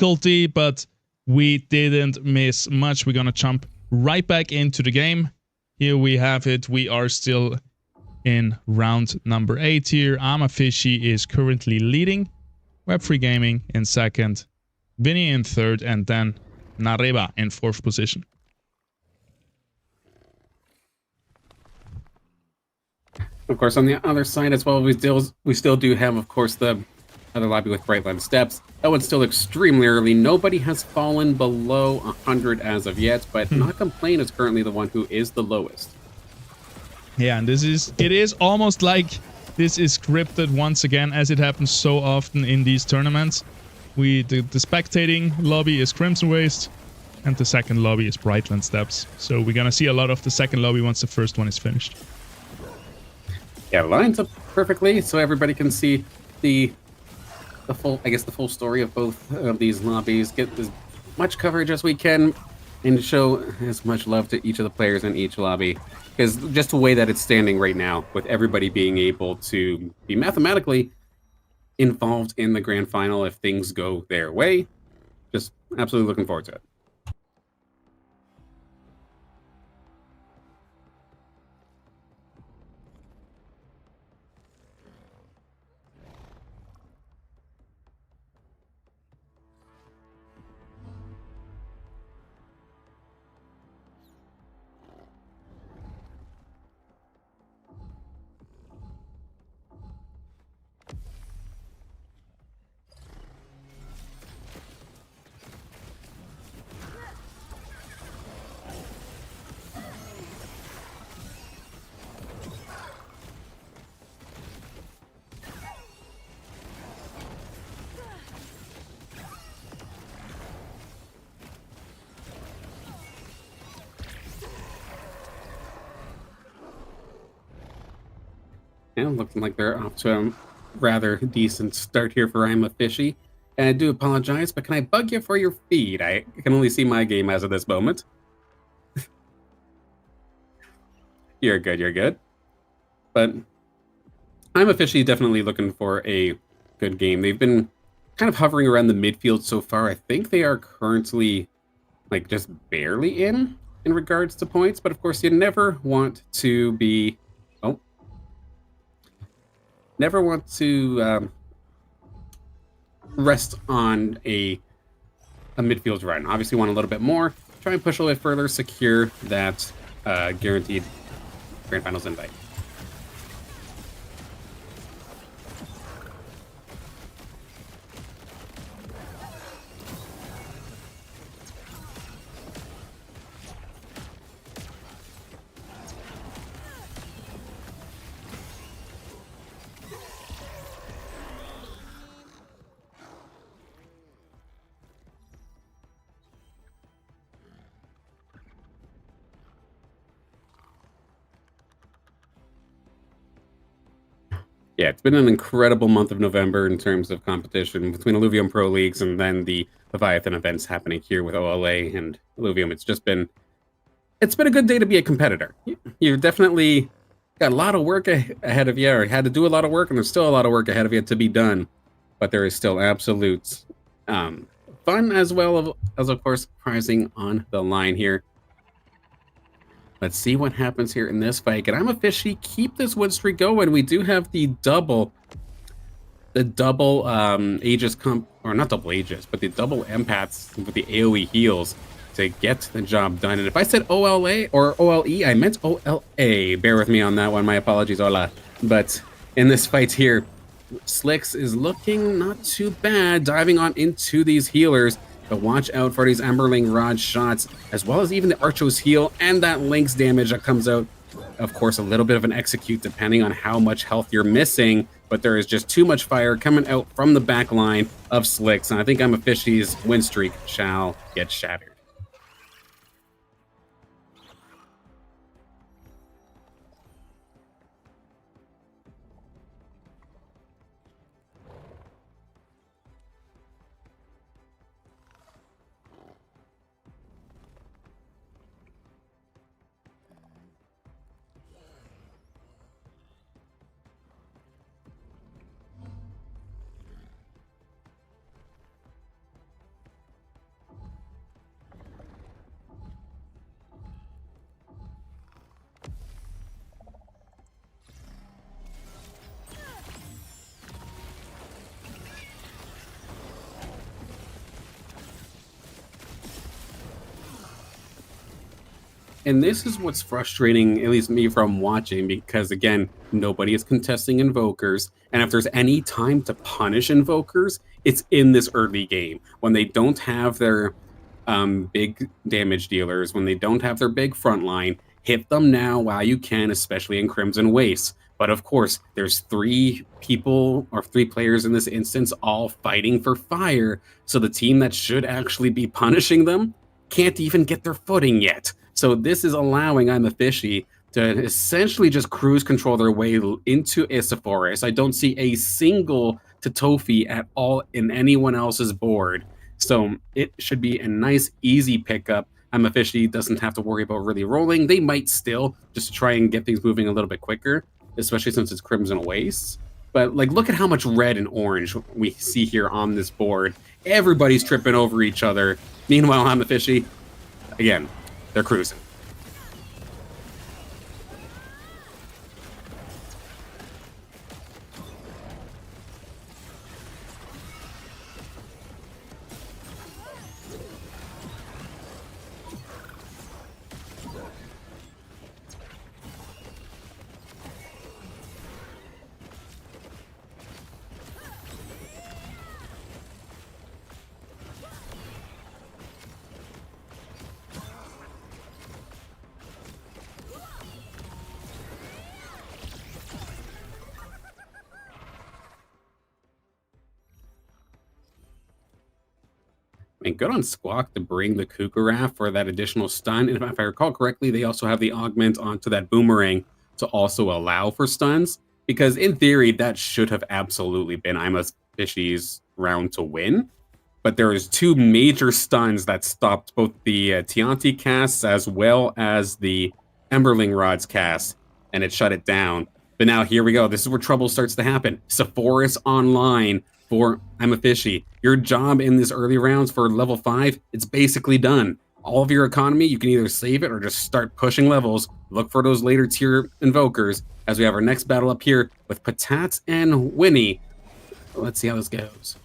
difficulty, but we didn't miss much. We're gonna jump right back into the game. Here we have it. We are still in round number 8 here. Fishy is currently leading. Web3 Gaming in second. Vinny in third, and then Nareba in 4th position. Of course, on the other side as well, we still do have, of course, the other lobby with Brightline Steps. That one's still extremely early. Nobody has fallen below 100 as of yet, but Not Complain is currently the one who is the lowest. Yeah, and it is almost like this is scripted once again, as it happens so often in these tournaments. The spectating lobby is Crimson Waste, and the second lobby is Brightland Steps. So we're gonna see a lot of the second lobby once the first one is finished. Yeah, lines up perfectly so everybody can see the full story of both of these lobbies. Get as much coverage as we can and show as much love to each of the players in each lobby. Because just the way that it's standing right now, with everybody being able to be mathematically involved in the grand final if things go their way, just absolutely looking forward to it. Yeah, looking like they're off to a rather decent start here for I'm a Fishy. And I do apologize, but can I bug you for your feed? I can only see my game as of this moment. You're good, you're good. But I'm a Fishy definitely looking for a good game. They've been kind of hovering around the midfield so far. I think they are currently like just barely in regards to points, but of course you never want to be rest on a midfield run. Obviously want a little bit more, try and push a little bit further, secure that guaranteed grand finals invite. Yeah, it's been an incredible month of November in terms of competition between Illuvium Pro Leagues and then the Leviathan events happening here with OLA and Illuvium. It's been a good day to be a competitor. You've definitely got a lot of work ahead of you, or had to do a lot of work, and there's still a lot of work ahead of you to be done. But there is still absolute fun as well as, of course, prizing on the line here. Let's see what happens here in this fight. And I'm a Fishy, keep this win streak going. We do have the double Aegis or not double Aegis, but the double empaths with the AoE heals to get the job done. And if I said OLA or OLE, I meant OLA. Bear with me on that one. My apologies, Ola. But in this fight here, Slicks is looking not too bad, diving on into these healers. But watch out for these Emberling Rod shots, as well as even the Archo's heal and that Link's damage that comes out. Of course, a little bit of an execute depending on how much health you're missing, but there is just too much fire coming out from the back line of Slicks, and I think I'm a Fishy's win streak shall get shattered. And this is what's frustrating, at least me from watching, because again, nobody is contesting invokers. And if there's any time to punish invokers, it's in this early game when they don't have their big damage dealers, when they don't have their big front line. Hit them now while you can, especially in Crimson Wastes. But of course, there's 3 people or 3 players in this instance all fighting for fire. So the team that should actually be punishing them can't even get their footing yet. So this is allowing I'm a Fishy to essentially just cruise control their way into Isiphorus. I don't see a single Totofi at all in anyone else's board. So it should be a nice, easy pickup. I'm a Fishy doesn't have to worry about really rolling. They might still just to try and get things moving a little bit quicker, especially since it's Crimson Wastes. But like, look at how much red and orange we see here on this board. Everybody's tripping over each other. Meanwhile, I'm a Fishy. Again, they're cruising. And good on Squawk to bring the Kukuraf for that additional stun. And if I recall correctly, they also have the augment onto that boomerang to also allow for stuns. Because in theory, that should have absolutely been I'm a Fishy's round to win. But there was 2 major stuns that stopped both the Tianti casts as well as the Emberling Rods cast, and it shut it down. But now here we go. This is where trouble starts to happen. Sepphoris online for I'm a Fishy. Your job in this early rounds for level 5, it's basically done. All of your economy, you can either save it or just start pushing levels. Look for those later tier invokers as we have our next battle up here with Patat and Winnie. Let's see how this goes.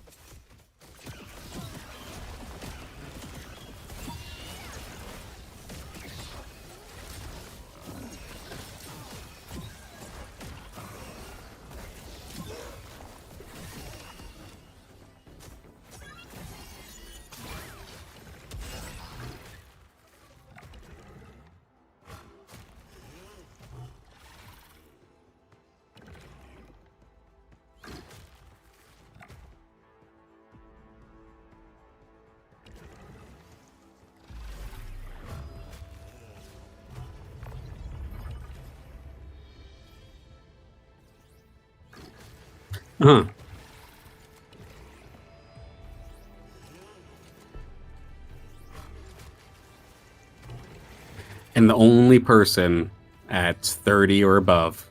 Huh. And the only person at 30 or above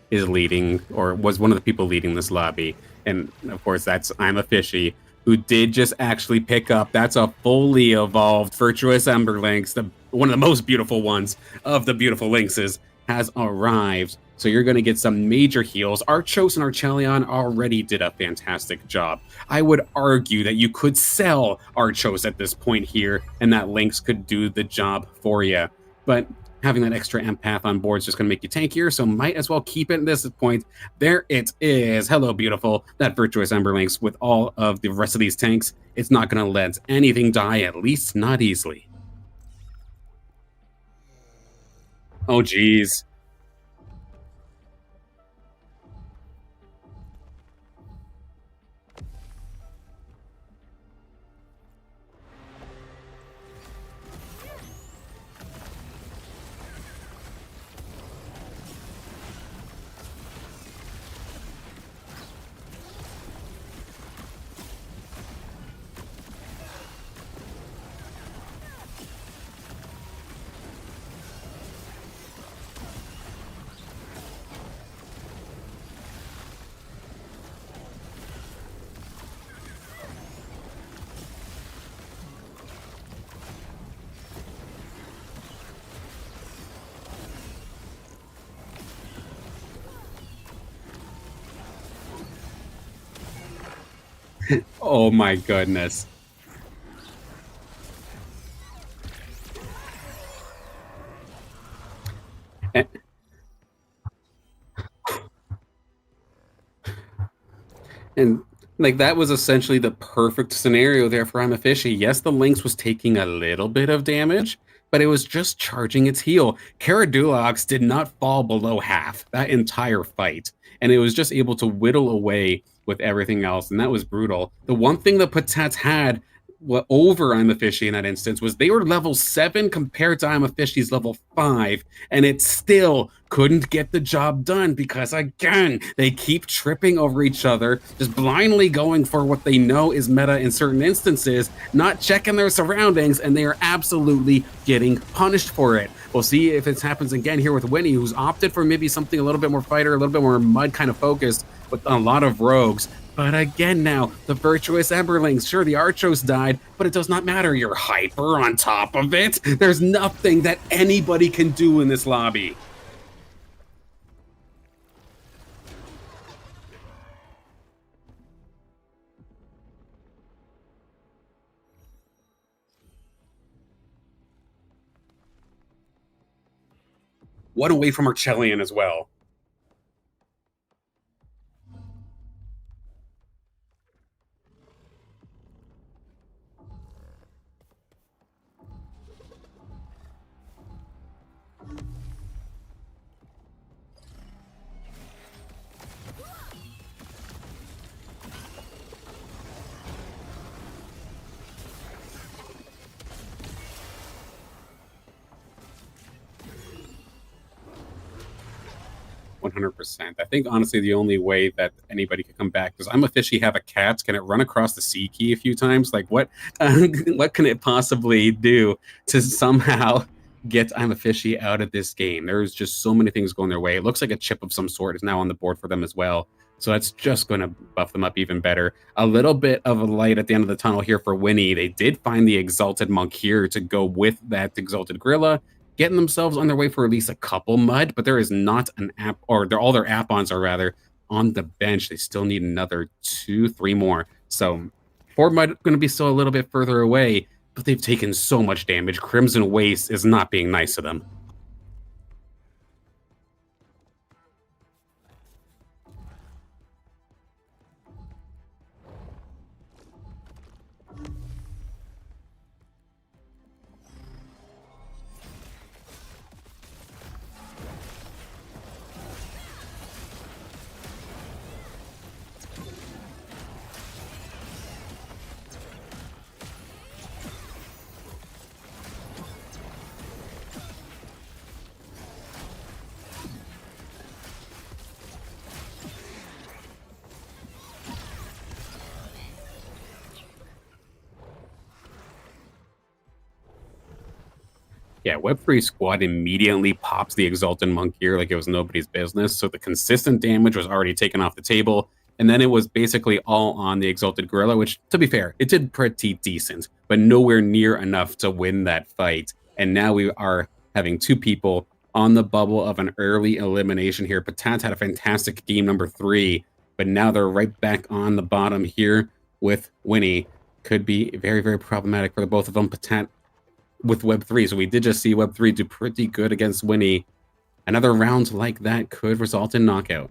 is leading, or was one of the people leading this lobby. And of course, that's I'm a Fishy, who did just actually pick up. That's a fully evolved Virtuous Ember Lynx, one of the most beautiful ones of the beautiful lynxes, has arrived. So you're going to get some major heals. Archos and Archelion already did a fantastic job. I would argue that you could sell Archos at this point here, and that Lynx could do the job for you. But having that extra empath on board is just going to make you tankier, so might as well keep it at this point. There it is. Hello, beautiful. That Virtuous Ember Lynx with all of the rest of these tanks. It's not going to let anything die, at least not easily. Oh, geez. Oh my goodness. And, and like that was essentially the perfect scenario there for I'm a Fishy. Yes, the Lynx was taking a little bit of damage, but it was just charging its heal. Caradulox did not fall below half that entire fight, and it was just able to whittle away with everything else, and that was brutal. The one thing that Patats had over I'm a Fishy in that instance was they were level 7 compared to I'm a Fishy's level 5, and it still couldn't get the job done because, again, they keep tripping over each other, just blindly going for what they know is meta in certain instances, not checking their surroundings, and they are absolutely getting punished for it. We'll see if it happens again here with Winnie, who's opted for maybe something a little bit more fighter, a little bit more mud kind of focused with a lot of rogues. But again now, the virtuous Emberlings, sure, the Archos died, but it does not matter. You're hyper on top of it. There's nothing that anybody can do in this lobby. One away from Archelion as well. 100%. I think honestly the only way that anybody could come back, because I'm a Fishy have a cat. Can it run across the sea key a few times? Like what? What can it possibly do to somehow get I'm a Fishy out of this game? There's just so many things going their way. It looks like a chip of some sort is now on the board for them as well. So that's just going to buff them up even better. A little bit of a light at the end of the tunnel here for Winnie. They did find the Exalted Monk here to go with that Exalted Gorilla, getting themselves on their way for at least a couple mud, but there is not an app, or all their app-ons are rather on the bench. They still need another 2, 3 more. So 4 mud going to be still a little bit further away, but they've taken so much damage. Crimson Waste is not being nice to them. Yeah, Web3 Squad immediately pops the Exalted Monk gear like it was nobody's business. So the consistent damage was already taken off the table. And then it was basically all on the Exalted Gorilla, which, to be fair, it did pretty decent, but nowhere near enough to win that fight. And now we are having 2 people on the bubble of an early elimination here. Patat had a fantastic game number 3, but now they're right back on the bottom here with Winnie. Could be very, very problematic for the both of them. Patat with Web3. So we did just see Web3 do pretty good against Winnie. Another round like that could result in knockout.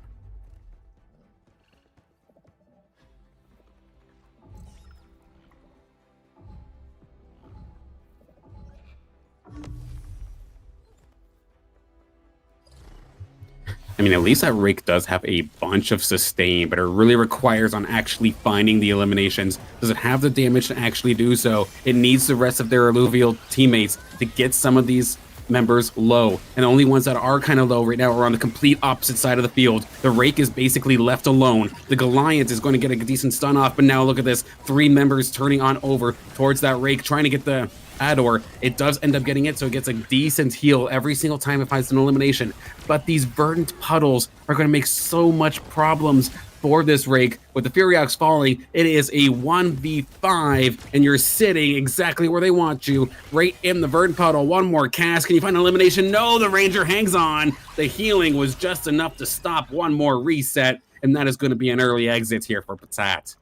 I mean, at least that Rake does have a bunch of sustain, but it really requires on actually finding the eliminations. Does it have the damage to actually do so? It needs the rest of their alluvial teammates to get some of these members low. And the only ones that are kind of low right now are on the complete opposite side of the field. The Rake is basically left alone. The Goliath is going to get a decent stun off, but now look at this. 3 members turning on over towards that Rake, trying to get the Ador. It does end up getting it, so it gets a decent heal every single time it finds an elimination. But these verdant puddles are going to make so much problems for this Rake. With the Furiox falling, it is a 1v5, and you're sitting exactly where they want you, right in the verdant puddle. One more cast. Can you find an elimination? No, the Ranger hangs on. The healing was just enough to stop one more reset, and that is going to be an early exit here for Patat.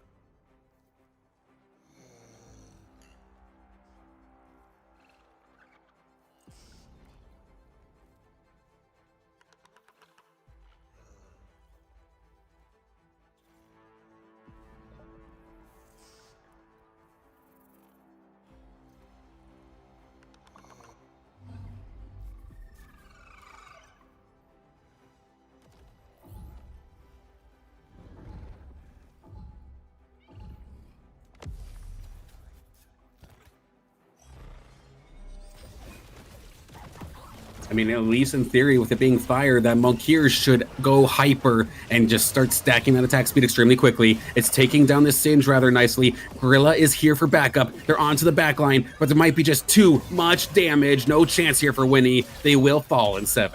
I mean, at least in theory, with it being fire, that monk here should go hyper and just start stacking that attack speed extremely quickly. It's taking down this Singe rather nicely. Gorilla is here for backup. They're onto the back line, but there might be just too much damage. No chance here for Winnie. They will fall in 7th.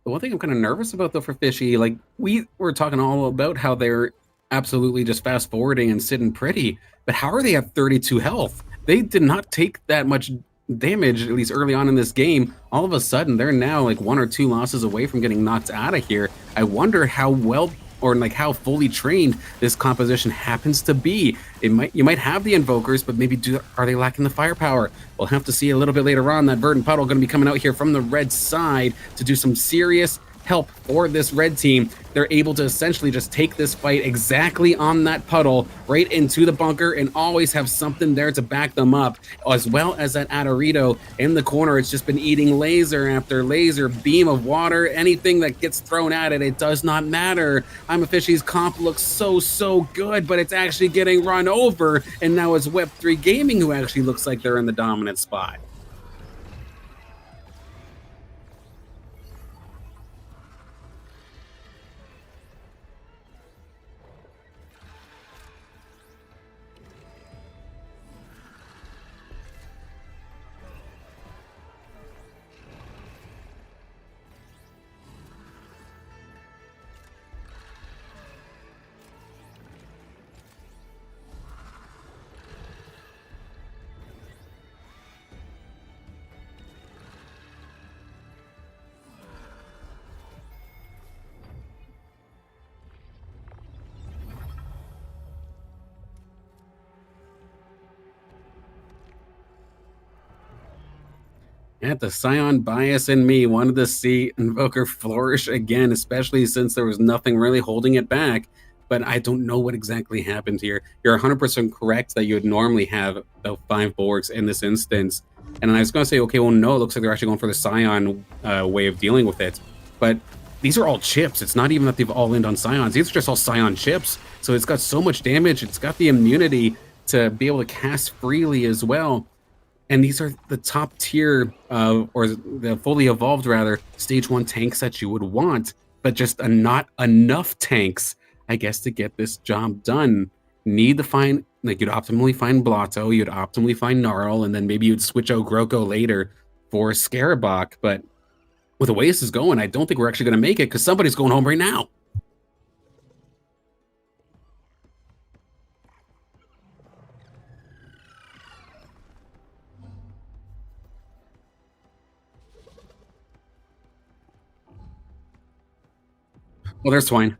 The one thing I'm kind of nervous about, though, for Fishy, like, we were talking all about how they're absolutely just fast forwarding and sitting pretty, but how are they at 32 health? They did not take that much damage, at least early on in this game. All of a sudden, they're now like 1 or 2 losses away from getting knocked out of here. I wonder how well or like how fully trained this composition happens to be. You might have the invokers, but maybe are they lacking the firepower? We'll have to see a little bit later on. That Verdant Puddle going to be coming out here from the red side to do some serious help for this red team. They're able to essentially just take this fight exactly on that puddle, right into the bunker, and always have something there to back them up, as well as that Adorito in the corner. It's just been eating laser after laser, beam of water, anything that gets thrown at it, it does not matter. I'm a Fishy's comp looks so good, but it's actually getting run over, and now it's Web3 Gaming who actually looks like they're in the dominant spot. At the Scion bias in me wanted to see Invoker flourish again, especially since there was nothing really holding it back. But I don't know what exactly happened here. You're 100% correct that you would normally have about 5 Borgs in this instance. And I was going to say, okay, well, no, it looks like they're actually going for the Scion way of dealing with it. But these are all chips. It's not even that they've all in on Scions. These are just all Scion chips. So it's got so much damage. It's got the immunity to be able to cast freely as well. And these are the top tier, or the fully evolved, rather, stage 1 tanks that you would want, but just not enough tanks, I guess, to get this job done. Need to find, like, you'd optimally find Blotto, you'd optimally find Gnarl, and then maybe you'd switch out Groko later for Scarabok. But with the way this is going, I don't think we're actually going to make it, because somebody's going home right now. Well, there's Twine.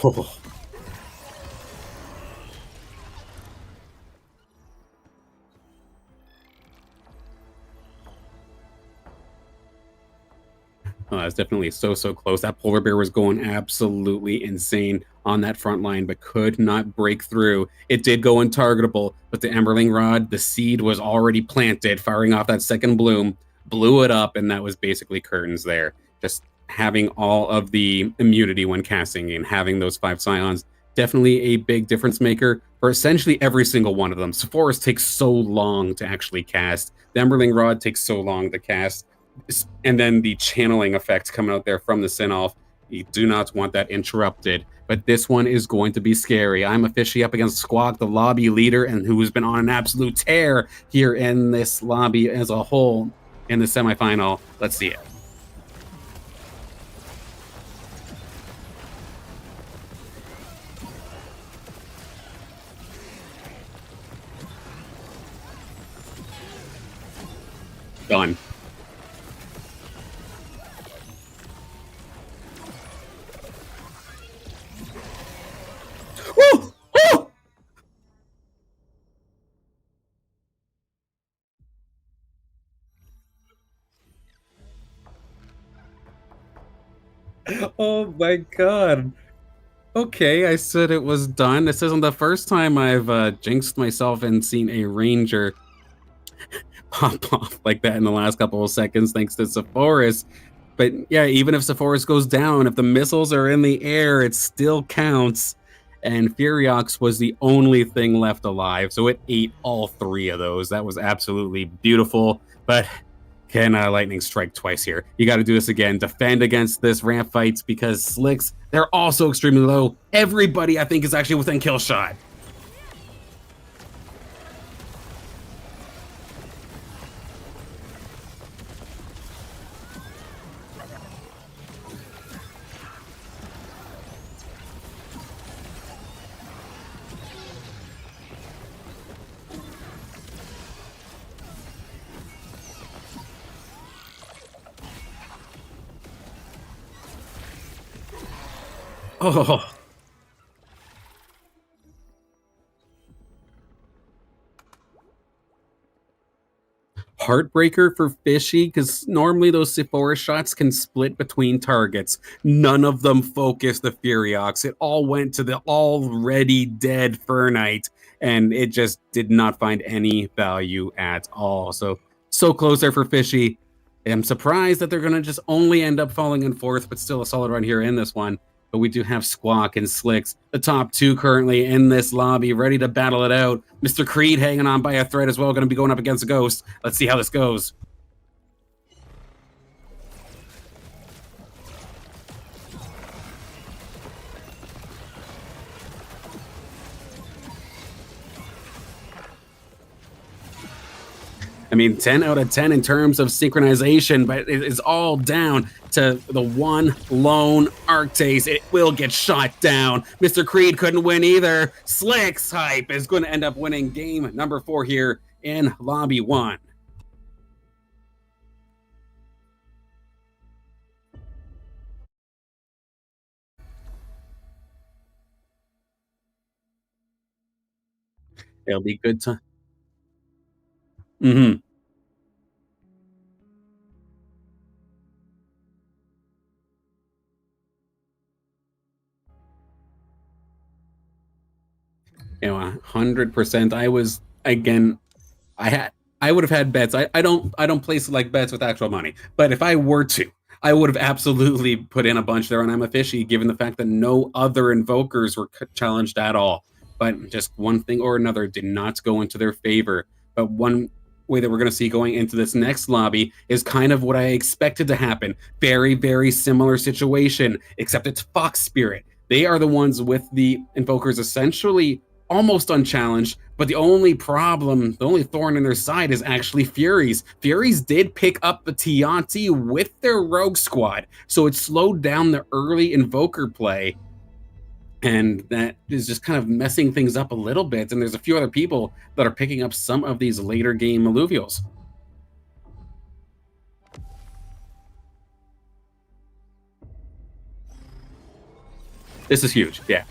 Oh. It's definitely so close. That polar bear was going absolutely insane on that front line, but could not break through. It did go untargetable, but the Emberling Rod, the seed was already planted, firing off that second bloom, blew it up, and that was basically curtains there. Just having all of the immunity when casting and having those 5 Scions, definitely a big difference maker for essentially every single one of them. Sephora's takes so long to actually cast. The Emberling Rod takes so long to cast. And then the channeling effect coming out there from the Sinolf. You do not want that interrupted. But this one is going to be scary. I'm officially up against Squawk, the lobby leader, and who has been on an absolute tear here in this lobby as a whole in the semifinal. Let's see it. Done. Woo! Woo! Oh my god. Okay, I said it was done. This isn't the first time I've jinxed myself and seen a ranger pop off like that in the last couple of seconds thanks to Sepphoris. But yeah, even if Sepphoris goes down, if the missiles are in the air, it still counts. And Furiox was the only thing left alive, so it ate all three of those. That was absolutely beautiful. But can Lightning strike twice here? You got to do this again. Defend against this ramp fights because Slicks, they're also extremely low. Everybody, I think, is actually within kill shot. Oh. Heartbreaker for Fishy, because normally those Sepphoris shots can split between targets. None of them focused the Furiox. It all went to the already dead Fernite, and it just did not find any value at all. So close there for Fishy. I'm surprised that they're going to just only end up falling in fourth, but still a solid run here in this one. But we do have Squawk and Slicks, the top two currently in this lobby, ready to battle it out. Mr. Creed hanging on by a thread as well, going to be going up against a Ghost. Let's see how this goes. I mean, 10 out of 10 in terms of synchronization, but it is all down to the one lone Arctase. It will get shot down. Mr. Creed couldn't win either. Slick's hype is going to end up winning game number 4 here in Lobby 1. It'll be good time. Mm-hmm. You know, 100%. I was, again, I would have had bets. I don't place like bets with actual money, but if I were to, I would have absolutely put in a bunch there on I'm a Fishy, given the fact that no other invokers were challenged at all. But just one thing or another did not go into their favor. But one way that we're going to see going into this next lobby is kind of what I expected to happen. Very, very similar situation, except it's Fox Spirit. They are the ones with the invokers essentially almost unchallenged, but the only problem, the only thorn in their side is actually Furies. Furies did pick up the Tianti with their Rogue Squad, so it slowed down the early invoker play, and that is just kind of messing things up a little bit, and there's a few other people that are picking up some of these later game Illuvials. This is huge, yeah.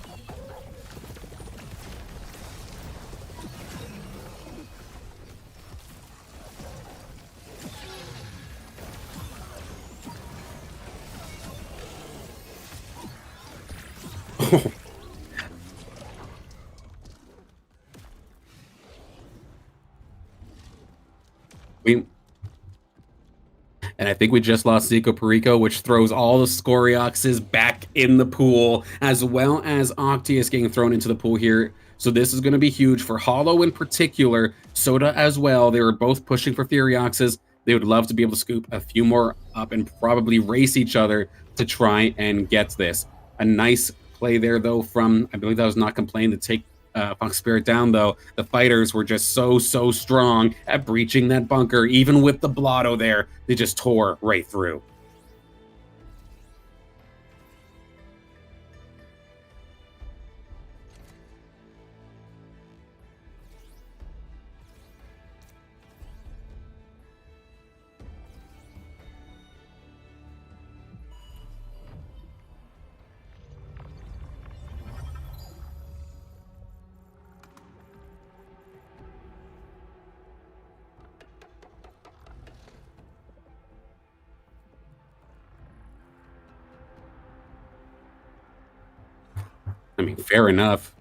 And I think we just lost Zico Perico, which throws all the Scorioxes back in the pool, as well as Octius getting thrown into the pool here. So this is going to be huge for Hollow in particular, Soda as well. They were both pushing for Furioxes. They would love to be able to scoop a few more up and probably race each other to try and get this. A nice play there, though, from, I believe that was Not Complain, to take Fox Spirit down, though. The fighters were just so strong at breaching that bunker. Even with the blotto there, they just tore right through. I mean, fair enough.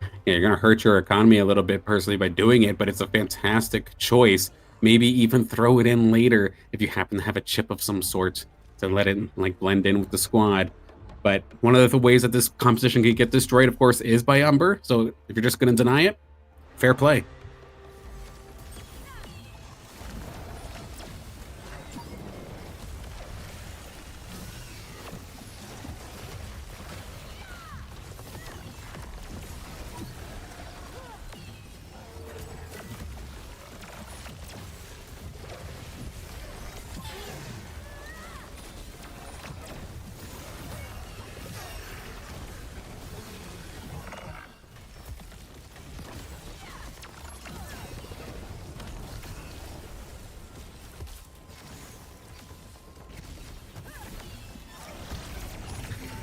Yeah, you're going to hurt your economy a little bit personally by doing it, but it's a fantastic choice. Maybe even throw it in later if you happen to have a chip of some sort to let it like blend in with the squad. But one of the ways that this composition can get destroyed, of course, is by Umber. So if you're just going to deny it, fair play.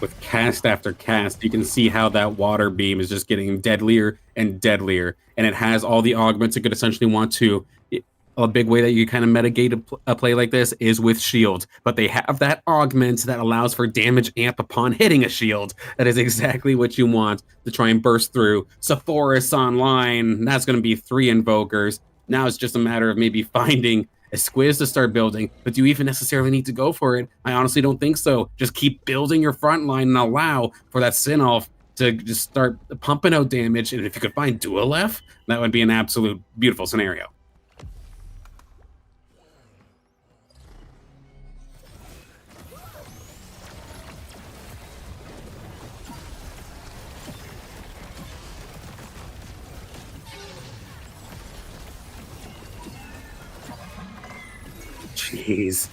With cast after cast, you can see how that water beam is just getting deadlier and deadlier, and it has all the augments it could essentially want to. A big way that you kind of mitigate a play like this is with shield, but they have that augment that allows for damage amp upon hitting a shield. That is exactly what you want to try and burst through. Sephoris online, that's going to be 3 invokers. Now it's just a matter of maybe finding a squiz to start building, but do you even necessarily need to go for it? I honestly don't think so. Just keep building your front line and allow for that Sinolf to just start pumping out damage, and if you could find Dualef, that would be an absolute beautiful scenario. Jeez.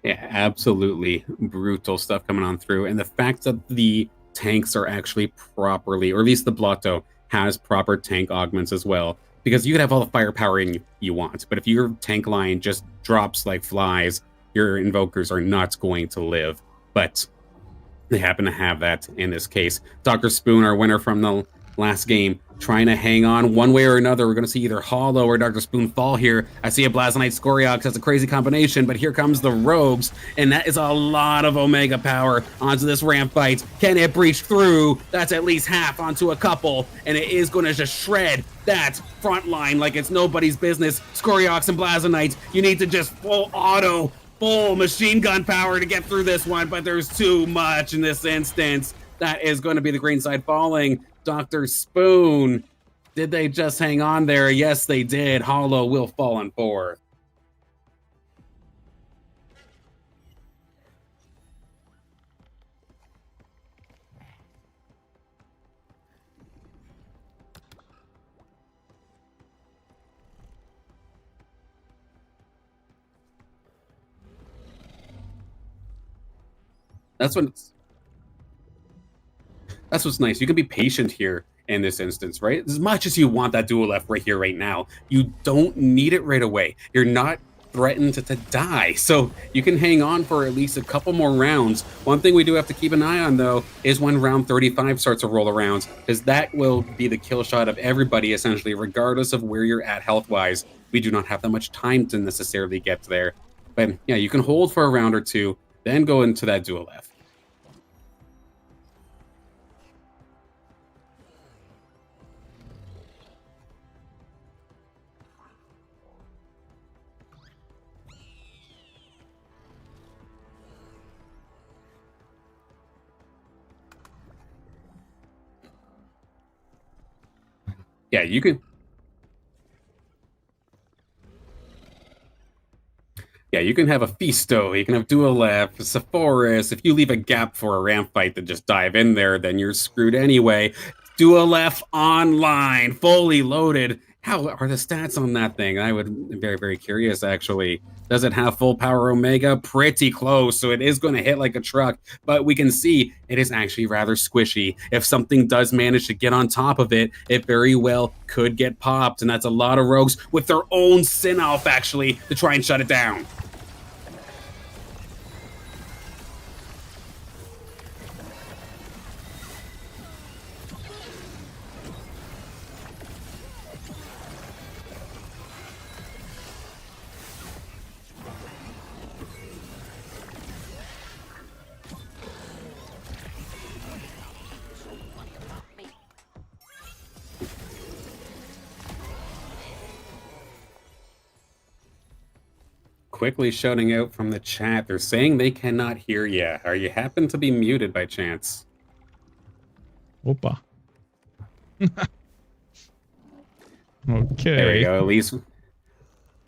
Yeah, absolutely brutal stuff coming on through. And the fact that the tanks are actually properly, or at least the Blotto has proper tank augments as well. Because you could have all the firepower you want, but if your tank line just drops like flies, your invokers are not going to live. But they happen to have that in this case. Dr. Spoon, our winner from the last game, trying to hang on one way or another. We're going to see either Hollow or Dr. Spoon fall here. I see a Blazonite Scoriox. That's a crazy combination, but here comes the Rogues, and that is a lot of Omega power onto this ramp fight. Can it breach through? That's at least half onto a couple, and it is going to just shred that front line like it's nobody's business. Scoriox and Blazonite, you need to just full auto, full machine gun power to get through this one, but there's too much in this instance. That is going to be the green side falling. Dr. Spoon, did they just hang on there? Yes, they did. Hollow will fall in 4. That's what's nice. You can be patient here in this instance, right? As much as you want that Dualef right here, right now, you don't need it right away. You're not threatened to die, so you can hang on for at least a couple more rounds. One thing we do have to keep an eye on, though, is when round 35 starts to roll around, because that will be the kill shot of everybody, essentially, regardless of where you're at health-wise. We do not have that much time to necessarily get there. But yeah, you can hold for a round or two, then go into that Dualef. Yeah, you can. Yeah, you can have a Fisto, you can have Dualef, Sephoris. If you leave a gap for a ramp fight to just dive in there, then you're screwed anyway. Dualef online, fully loaded. How are the stats on that thing? I would be very, very curious, actually. Does it have full power Omega? Pretty close, so it is going to hit like a truck, but we can see it is actually rather squishy. If something does manage to get on top of it, it very well could get popped, and that's a lot of rogues with their own Sin-Alf, actually, to try and shut it down. Quickly shouting out from the chat. They're saying they cannot hear you. Are you happen to be muted by chance? Opa. Okay. There we go. At least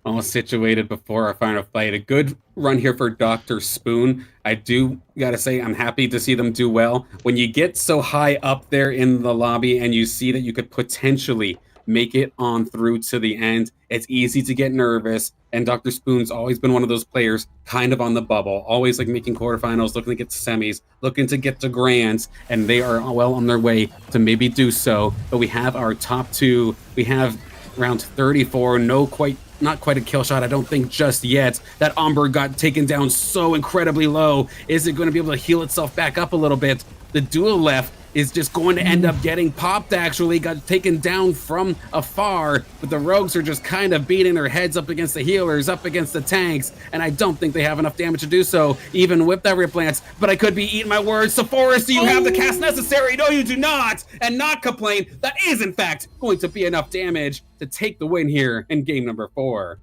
all situated before our final fight. A good run here for Dr. Spoon. I do gotta say, I'm happy to see them do well. When you get so high up there in the lobby and you see that you could potentially make it on through to the end, it's easy to get nervous. And Dr. Spoon's always been one of those players kind of on the bubble, always like making quarterfinals, looking to get to semis, looking to get to grands, and they are well on their way to maybe do so. But we have our top two. We have round 34, not quite a kill shot, I don't think, just yet. That Umber got taken down so incredibly low. Is it going to be able to heal itself back up a little bit? The Dualef is just going to end up getting popped, actually. Got taken down from afar, but the rogues are just kind of beating their heads up against the healers, up against the tanks, and I don't think they have enough damage to do so, even with that Rip Lance, but I could be eating my words. Sephoris, do you have the cast necessary? No, you do not, and not complain. That is, in fact, going to be enough damage to take the win here in game number 4.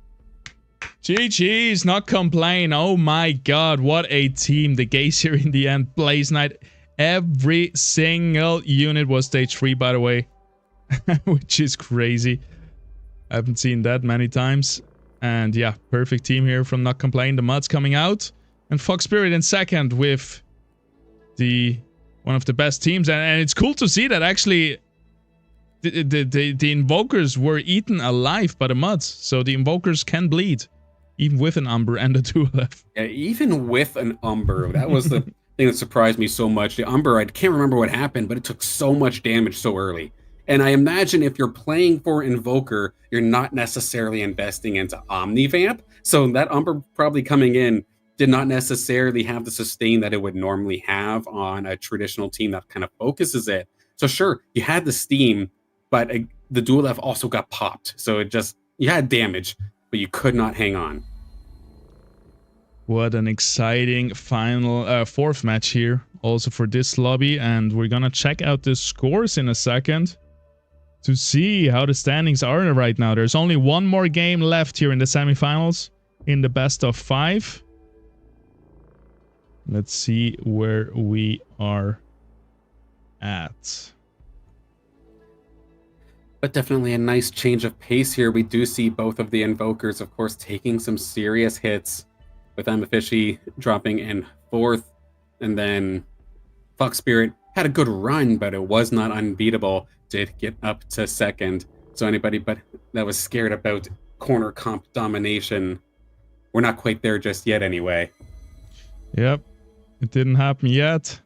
GG's, not complain. Oh my god, what a team. The Gaze here in the end. Blaze Knight. Every single unit was stage 3, by the way. Which is crazy. I haven't seen that many times. And yeah, perfect team here from Not Complain. The Muds coming out. And Fox Spirit in second with one of the best teams. And it's cool to see that actually the Invokers were eaten alive by the Muds. So the Invokers can bleed. Even with an Umber and a Dualef. Yeah, even with an Umber. That was the thing that surprised me so much. The Umber, I can't remember what happened, but it took so much damage so early. And I imagine if you're playing for Invoker, you're not necessarily investing into Omnivamp. So that Umber probably coming in did not necessarily have the sustain that it would normally have on a traditional team that kind of focuses it. So sure, you had the steam, but the Dualef also got popped. So you had damage, but you could not hang on. What an exciting final fourth match here also for this lobby, and we're gonna check out the scores in a second to see how the standings are right now. There's only one more game left here in the semifinals in the best of 5. Let's see where we are at. But definitely a nice change of pace here. We do see both of the Invokers, of course, taking some serious hits, with Amafishi dropping in 4th, and then Fox Spirit had a good run, but it was not unbeatable. Did get up to 2nd. So anybody but that was scared about corner comp domination, we're not quite there just yet anyway. Yep, it didn't happen yet.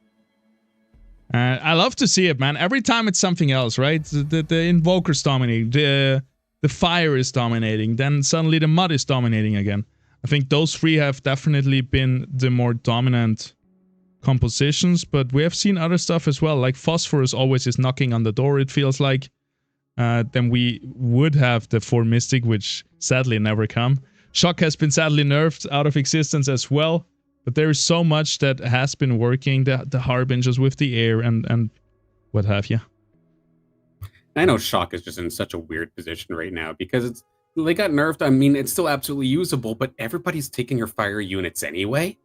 I love to see it, man. Every time it's something else, right? The Invoker's dominating, the Fire is dominating, then suddenly the Mud is dominating again. I think those 3 have definitely been the more dominant compositions, but we have seen other stuff as well, like Phosphorus always is knocking on the door, it feels like. Then we would have the 4 Mystic, which sadly never come. Shock has been sadly nerfed out of existence as well, but there is so much that has been working, the Harbingers with the air and what have you. I know Shock is just in such a weird position right now because they got nerfed. I mean, it's still absolutely usable, but everybody's taking your fire units anyway.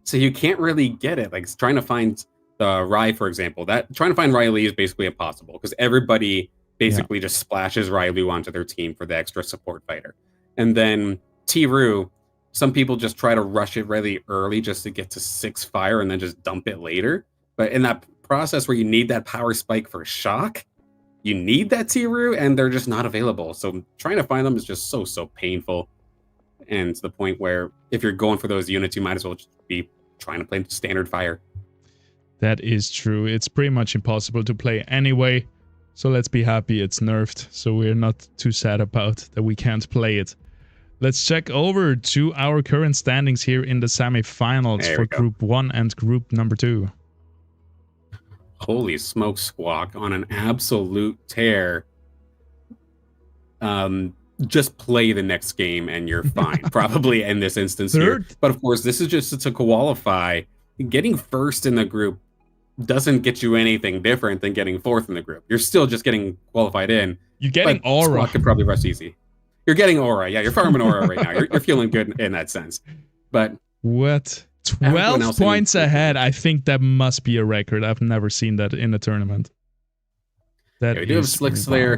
So you can't really get it. Like trying to find the Rye, for example, trying to find Riley is basically impossible because everybody basically just splashes Railu onto their team for the extra support fighter. And then Tiru, some people just try to rush it really early just to get to 6 fire and then just dump it later. But in that process where you need that power spike for shock, you need that Tiru, and they're just not available. So trying to find them is just so painful. And to the point where if you're going for those units, you might as well just be trying to play standard fire. That is true. It's pretty much impossible to play anyway. So let's be happy it's nerfed. So we're not too sad about that we can't play it. Let's check over to our current standings here in the semifinals for Group 1 and Group number 2. Holy smoke, Squawk on an absolute tear. Just play the next game and you're fine. Probably in this instance here. But of course, this is just to qualify. Getting first in the group doesn't get you anything different than getting fourth in the group. You're still just getting qualified in. You're getting aura. Squawk could probably rush easy. You're getting aura. Yeah, you're farming aura right now. You're feeling good in that sense. But what? 12 points ahead. I think that must be a record. I've never seen that in a tournament. That we do have Slicks there.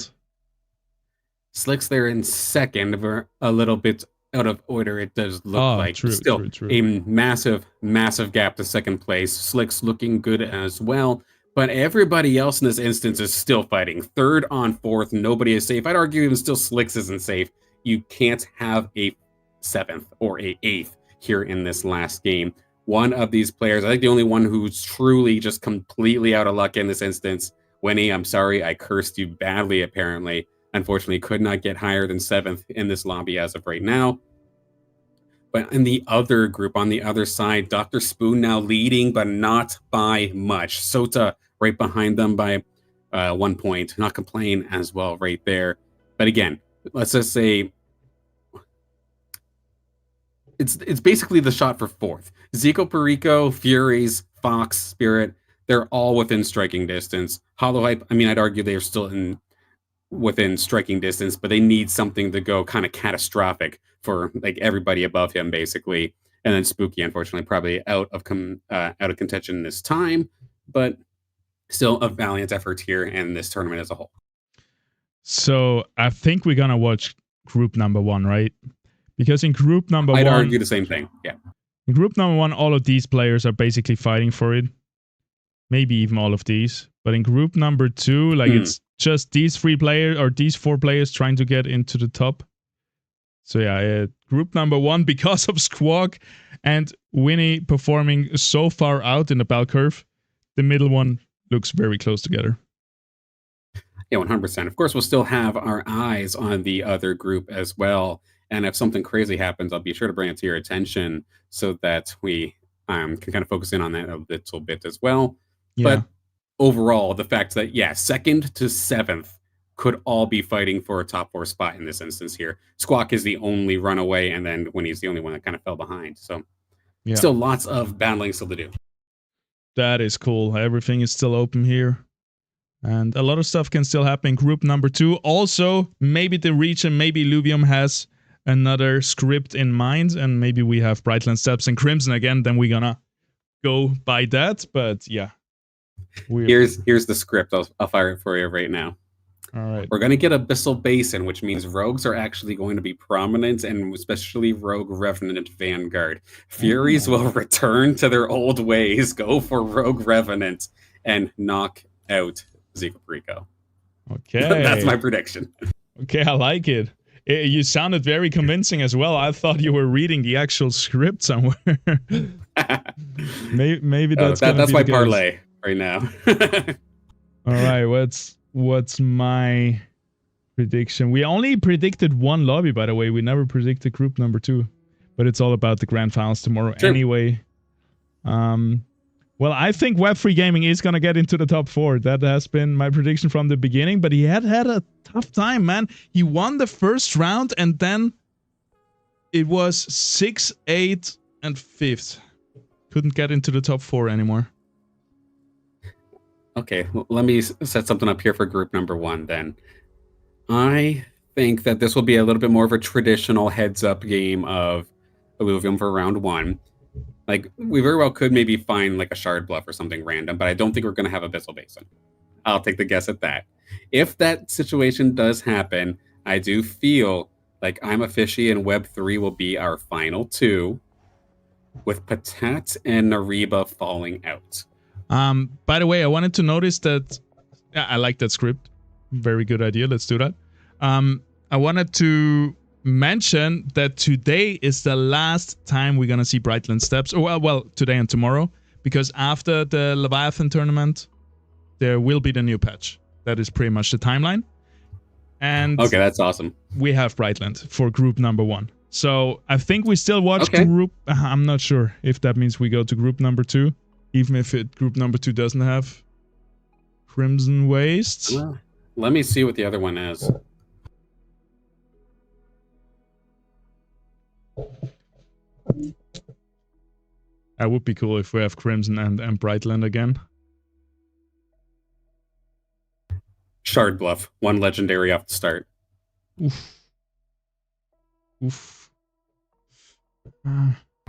Slicks there in second. We're a little bit out of order. It does look like still a massive gap to second place. Slicks looking good as well. But everybody else in this instance is still fighting. Third on fourth. Nobody is safe. I'd argue even still Slicks isn't safe. You can't have a 7th or a 8th here in this last game. One of these players, I think the only one who's truly just completely out of luck in this instance, Winnie, I'm sorry, I cursed you badly apparently. Unfortunately, could not get higher than 7th in this lobby as of right now. But in the other group, on the other side, Dr. Spoon now leading, but not by much. Sota right behind them by 1 point. Not complain as well right there. But again, let's just say it's basically the shot for fourth. Zico, Perico, Furies, Fox, Spirit, they're all within striking distance. Hollow Hype, I mean, I'd argue they're still within striking distance, but they need something to go kind of catastrophic for like everybody above him, basically. And then Spooky, unfortunately, probably out of contention this time, but still a valiant effort here in this tournament as a whole. So I think we're gonna watch group number 1, right? Because in group number 1, I'd argue the same thing. Yeah. In group number 1, all of these players are basically fighting for it. Maybe even all of these. But in group number 2, like it's just these 3 players or these 4 players trying to get into the top. So yeah, group number 1, because of Squawk and Winnie performing so far out in the bell curve, the middle one looks very close together. Yeah, 100%. Of course, we'll still have our eyes on the other group as well. And if something crazy happens, I'll be sure to bring it to your attention so that we can kind of focus in on that a little bit as well. Yeah. But overall, the fact that, yeah, 2nd to 7th could all be fighting for a top 4 spot in this instance here. Squawk is the only runaway, and then Winnie's the only one that kind of fell behind. So still lots of battling still to do. That is cool. Everything is still open here. And a lot of stuff can still happen in group number 2. Also, maybe the region, maybe Illuvium has another script in mind, and maybe we have Brightland Steps and Crimson again, then we're gonna go by that. But yeah. Here's the script. I'll fire it for you right now. All right. We're going to get Abyssal Basin, which means rogues are actually going to be prominent, and especially Rogue Revenant Vanguard. Furies will return to their old ways, go for Rogue Revenant, and knock out Zico Perico. Okay. That's my prediction. Okay, I like it. You sounded very convincing as well. I thought you were reading the actual script somewhere. maybe that's my parlay right now. All right, what's my prediction? We only predicted 1 lobby, by the way. We never predicted group number 2, but it's all about the grand finals tomorrow anyway. Well, I think Web3 Gaming is going to get into the top 4. That has been my prediction from the beginning, but he had a tough time, man. He won the first round, and then it was 6, 8, and 5th. Couldn't get into the top 4 anymore. Okay, well, let me set something up here for group number 1 then. I think that this will be a little bit more of a traditional heads-up game of Illuvium for round 1. Like, we very well could maybe find like a Shard Bluff or something random, but I don't think we're going to have Abyssal Basin. I'll take the guess at that. if that situation does happen, I do feel like I'm a Fishy and Web3 will be our final two, with Patat and Nariba falling out. By the way, I wanted to notice that I like that script. Very good idea. Let's do that. I wanted to mention that today is the last time we're gonna see Brightland Steps. Oh, well, today and tomorrow, because after the Leviathan tournament, there will be the new patch. That is pretty much the timeline. And okay, that's awesome. We have Brightland for group number 1. So I think we still watch group. I'm not sure if that means we go to group number 2, even if group number 2 doesn't have Crimson Waste. Well, let me see what the other one is. That would be cool if we have Crimson and Brightland again. Shard Bluff, 1 legendary off the start. Oof. Oof.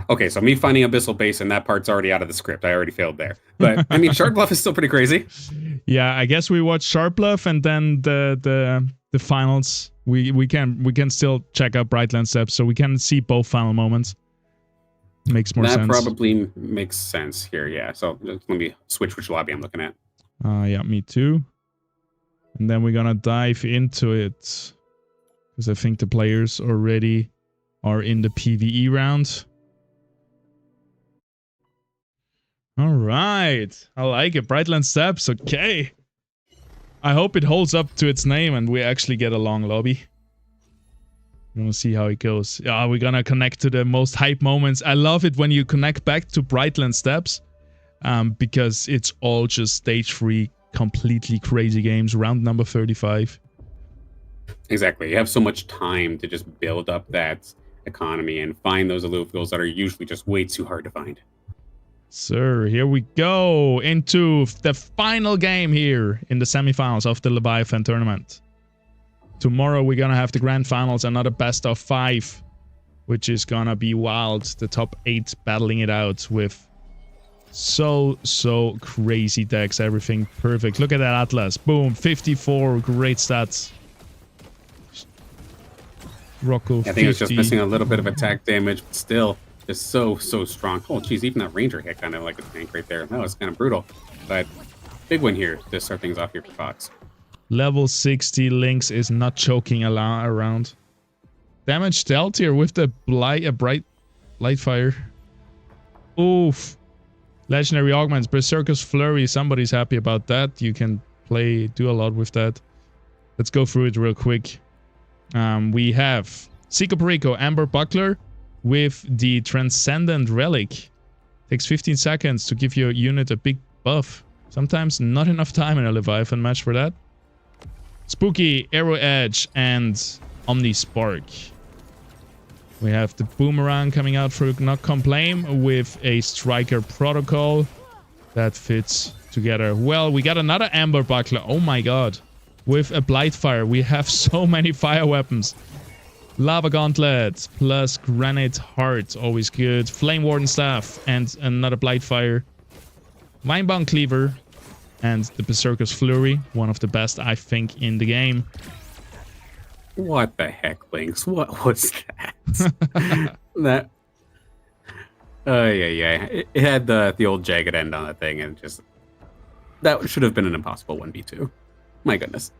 Okay, so me finding Abyssal Basin, that part's already out of the script. I already failed there. But, I mean, Shard Bluff is still pretty crazy. Yeah, I guess we watch Shard Bluff and then the finals. We can still check out Brightland Steps, so we can see both final moments. Makes more sense. That probably makes sense here, yeah. So let me switch which lobby I'm looking at. Yeah, me too. And then we're gonna dive into it, because I think the players already are in the PvE round. All right, I like it. Brightland Steps, okay. I hope it holds up to its name and we actually get a long lobby. We're gonna see how it goes. Yeah, we're gonna connect to the most hype moments. I love it when you connect back to Brightland Steps, because it's all just stage 3, completely crazy games. Round number 35. Exactly. You have so much time to just build up that economy and find those alluvials that are usually just way too hard to find. Sir, here we go into the final game here in the semifinals of the Leviathan tournament. Tomorrow we're gonna have the grand finals, another best of 5, which is gonna be wild. The top 8 battling it out with so crazy decks, everything perfect. Look at that Atlas, boom, 54, great stats. Rocco, I think it's just missing a little bit of attack damage, but still just so strong. Oh geez, even that Ranger hit kind of like a tank right there. That was kind of brutal, but big win here to start things off here for Fox. Level 60 Lynx is not choking around. Damage dealt here with the bright light fire. Oof. Legendary augments, Berserker's Flurry. Somebody's happy about that. You can do a lot with that. Let's go through it real quick. We have Seiko Perico, Amber Buckler with the Transcendent Relic. Takes 15 seconds to give your unit a big buff. Sometimes not enough time in a Leviathan match for that. Spooky, Arrow Edge, and Omni Spark. We have the Boomerang coming out for Not Complain with a Striker Protocol. That fits together well. We got another Amber Buckler. Oh my god. With a Blightfire. We have so many fire weapons. Lava Gauntlet plus Granite Heart. Always good. Flame Warden Staff and another Blightfire. Vinebound Cleaver. And the Berserker's Flurry. One of the best, I think, in the game. What the heck, Lynx? What was that? That. Oh, yeah. It had the old jagged end on that thing, and just. That should have been an impossible 1v2. My goodness.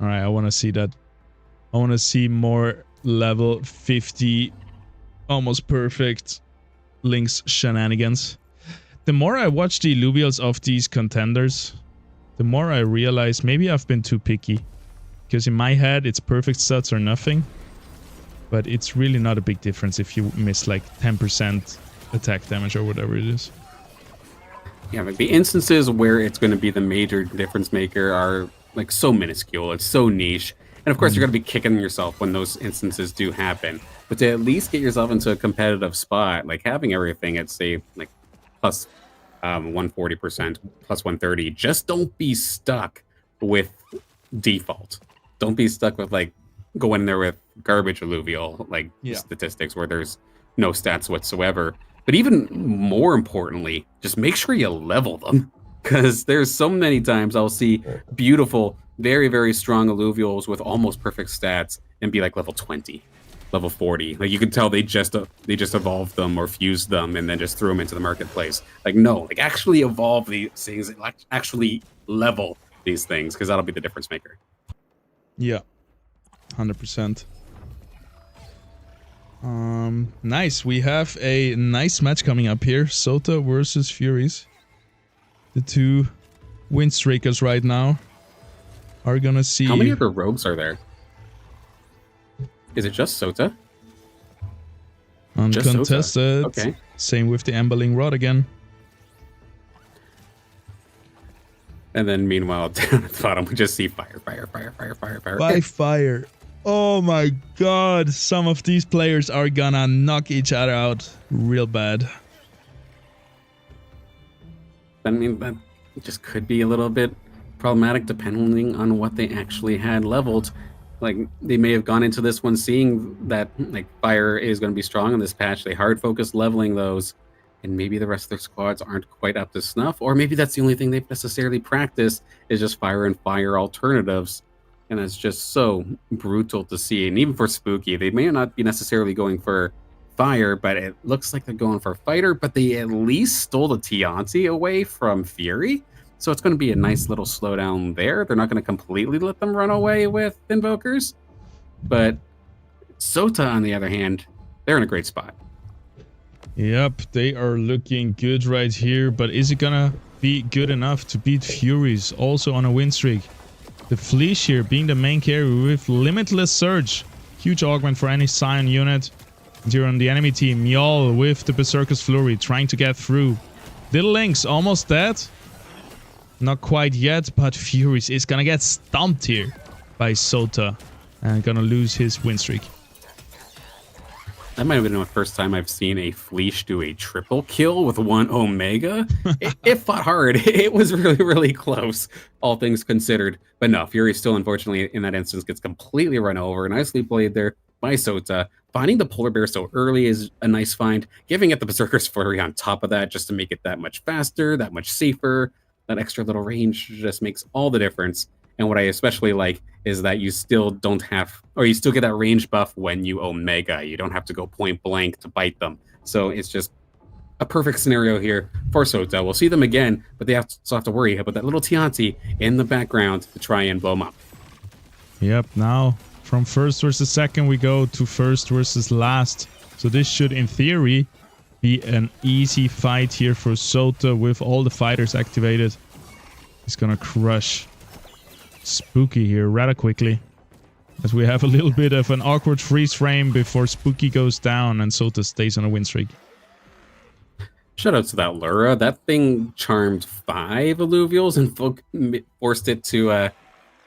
Alright, I want to see that. I want to see more level 50, almost perfect Lynx shenanigans. The more I watch the Illuvials of these contenders, the more I realize maybe I've been too picky. Because in my head, it's perfect stats or nothing. But it's really not a big difference if you miss like 10% attack damage or whatever it is. Yeah, but the instances where it's going to be the major difference maker are like so minuscule. It's so niche. And of course, you're going to be kicking yourself when those instances do happen. But to at least get yourself into a competitive spot, like having everything at, say, like plus 140%, plus 130, just don't be stuck with default. Don't be stuck with, like, go in there with garbage alluvial, like, statistics where there's no stats whatsoever. But even more importantly, just make sure you level them. Because there's so many times I'll see beautiful very, very strong Illuvials with almost perfect stats and be like level 20, level 40. Like you could tell they just evolved them or fused them and then just threw them into the marketplace. Like no, like actually evolve these things, actually level these things, because that'll be the difference maker. Yeah, 100%. Nice. We have a nice match coming up here. Sota versus Furies. The two win streakers right now are gonna see. How many other rogues are there? Is it just Sota? Uncontested. Okay. Same with the Emberling Rod again. And then meanwhile, down at the bottom, we just see fire. By fire. Oh my god. Some of these players are gonna knock each other out real bad. I mean, that just could be a little bit problematic depending on what they actually had leveled. Like, they may have gone into this one seeing that, like, fire is going to be strong in this patch. They hard focused leveling those, and maybe the rest of their squads aren't quite up to snuff, or maybe that's the only thing they've necessarily practiced is just fire and fire alternatives. And it's just so brutal to see. And even for Spooky, they may not be necessarily going for fire, but it looks like they're going for fighter, but they at least stole the Tianti away from Fury. So it's going to be a nice little slowdown there. They're not going to completely let them run away with Invokers. But Sota, on the other hand, they're in a great spot. Yep, they are looking good right here, but is it gonna be good enough to beat Furies also on a win streak? The Fleece here being the main carry with Limitless Surge. Huge augment for any Scion unit. Here on the enemy team, Mjol with the Berserker's Flurry trying to get through. Little Lynx almost dead. Not quite yet, but Furies is gonna get stumped here by Sota and gonna lose his win streak. That might have been the first time I've seen a Fleece do a triple kill with one Omega. It fought hard. It was really, really close, all things considered. But no, Fury still, unfortunately, in that instance, gets completely run over. Nicely played there by Sota. Finding the Polar Bear so early is a nice find. Giving it the Berserker's Flurry on top of that just to make it that much faster, that much safer. That extra little range just makes all the difference. And what I especially like is that you still don't have, or you still get that range buff when you Omega. You don't have to go point blank to bite them. So it's just a perfect scenario here for Sota. We'll see them again, but they still have to worry about that little Tianti in the background to try and blow them up. Yep, now from first versus second, we go to first versus last. So this should, in theory, be an easy fight here for Sota with all the fighters activated. He's gonna crush Spooky here rather quickly, as we have a little bit of an awkward freeze frame before Spooky goes down and Sota stays on a win streak. Shout out to that Lura. That thing charmed 5 Illuvials and forced it to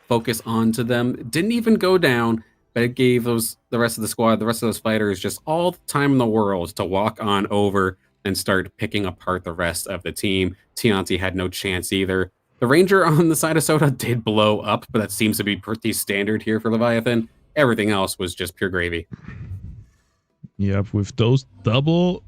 focus onto them. It didn't even go down, but it gave the rest of the squad, the rest of those fighters, just all the time in the world to walk on over and start picking apart the rest of the team. Tianti had no chance either. The Ranger on the side of Sota did blow up, but that seems to be pretty standard here for Leviathan. Everything else was just pure gravy. Yep, with those double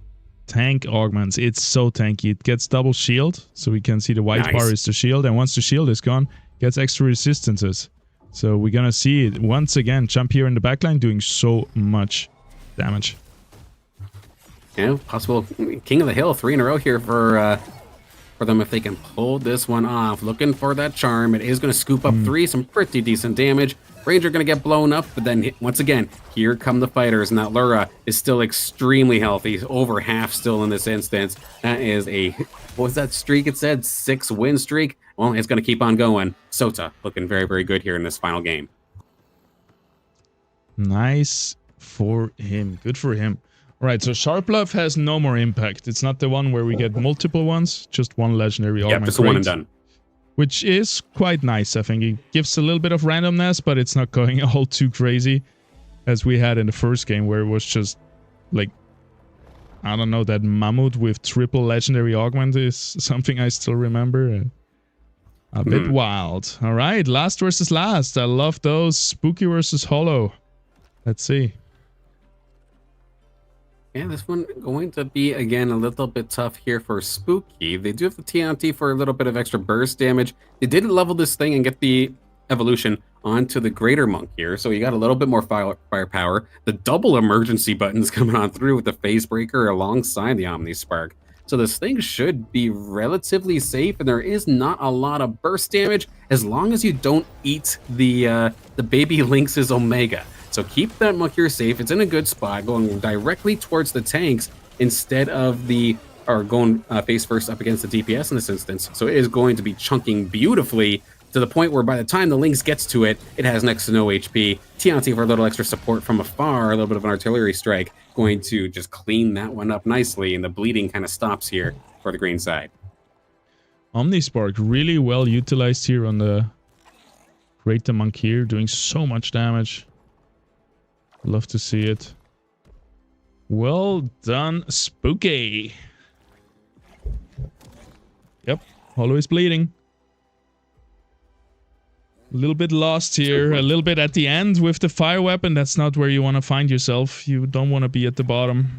tank augments, it's so tanky. It gets double shield, so we can see the white bar is the shield, and once the shield is gone, gets extra resistances. So we're gonna see it once again. Jump here in the backline doing so much damage. Yeah, possible King of the Hill 3 in a row here for them if they can pull this one off. Looking for that charm. It is going to scoop up 3, some pretty decent damage. Ranger going to get blown up, but then once again, here come the fighters, and that Lura is still extremely healthy. He's over half still in this instance. That is a, what was that streak it said? 6 win streak? Well, it's going to keep on going. Sota looking very, very good here in this final game. Nice for him. Good for him. Right, so Sharp Bluff has no more impact. It's not the one where we get multiple ones, just one legendary augment. Yeah, just one and done. Which is quite nice, I think. It gives a little bit of randomness, but it's not going all too crazy as we had in the first game, where it was just like, I don't know, that Mammoth with triple legendary augment is something I still remember. A bit wild. All right, last versus last. I love those. Spooky versus Hollow. Let's see. Yeah, this one going to be, again, a little bit tough here for Spooky. They do have the TNT for a little bit of extra burst damage. They did level this thing and get the evolution onto the Greater Monk here. So you got a little bit more firepower. The double emergency buttons coming on through with the Phase Breaker alongside the Omni Spark. So this thing should be relatively safe, and there is not a lot of burst damage as long as you don't eat the baby Lynx's Omega. So keep that Monk here safe. It's in a good spot, going directly towards the tanks instead of going face first up against the DPS in this instance. So it is going to be chunking beautifully to the point where by the time the Lynx gets to it, it has next to no HP. Tianti for a little extra support from afar, a little bit of an artillery strike, going to just clean that one up nicely, and the bleeding kind of stops here for the green side. Omnispark really well utilized here on the Greater Monk here, doing so much damage. Love to see it. Well done, Spooky. Yep, always bleeding. A little bit lost here, a little bit at the end with the fire weapon. That's not where you want to find yourself. You don't want to be at the bottom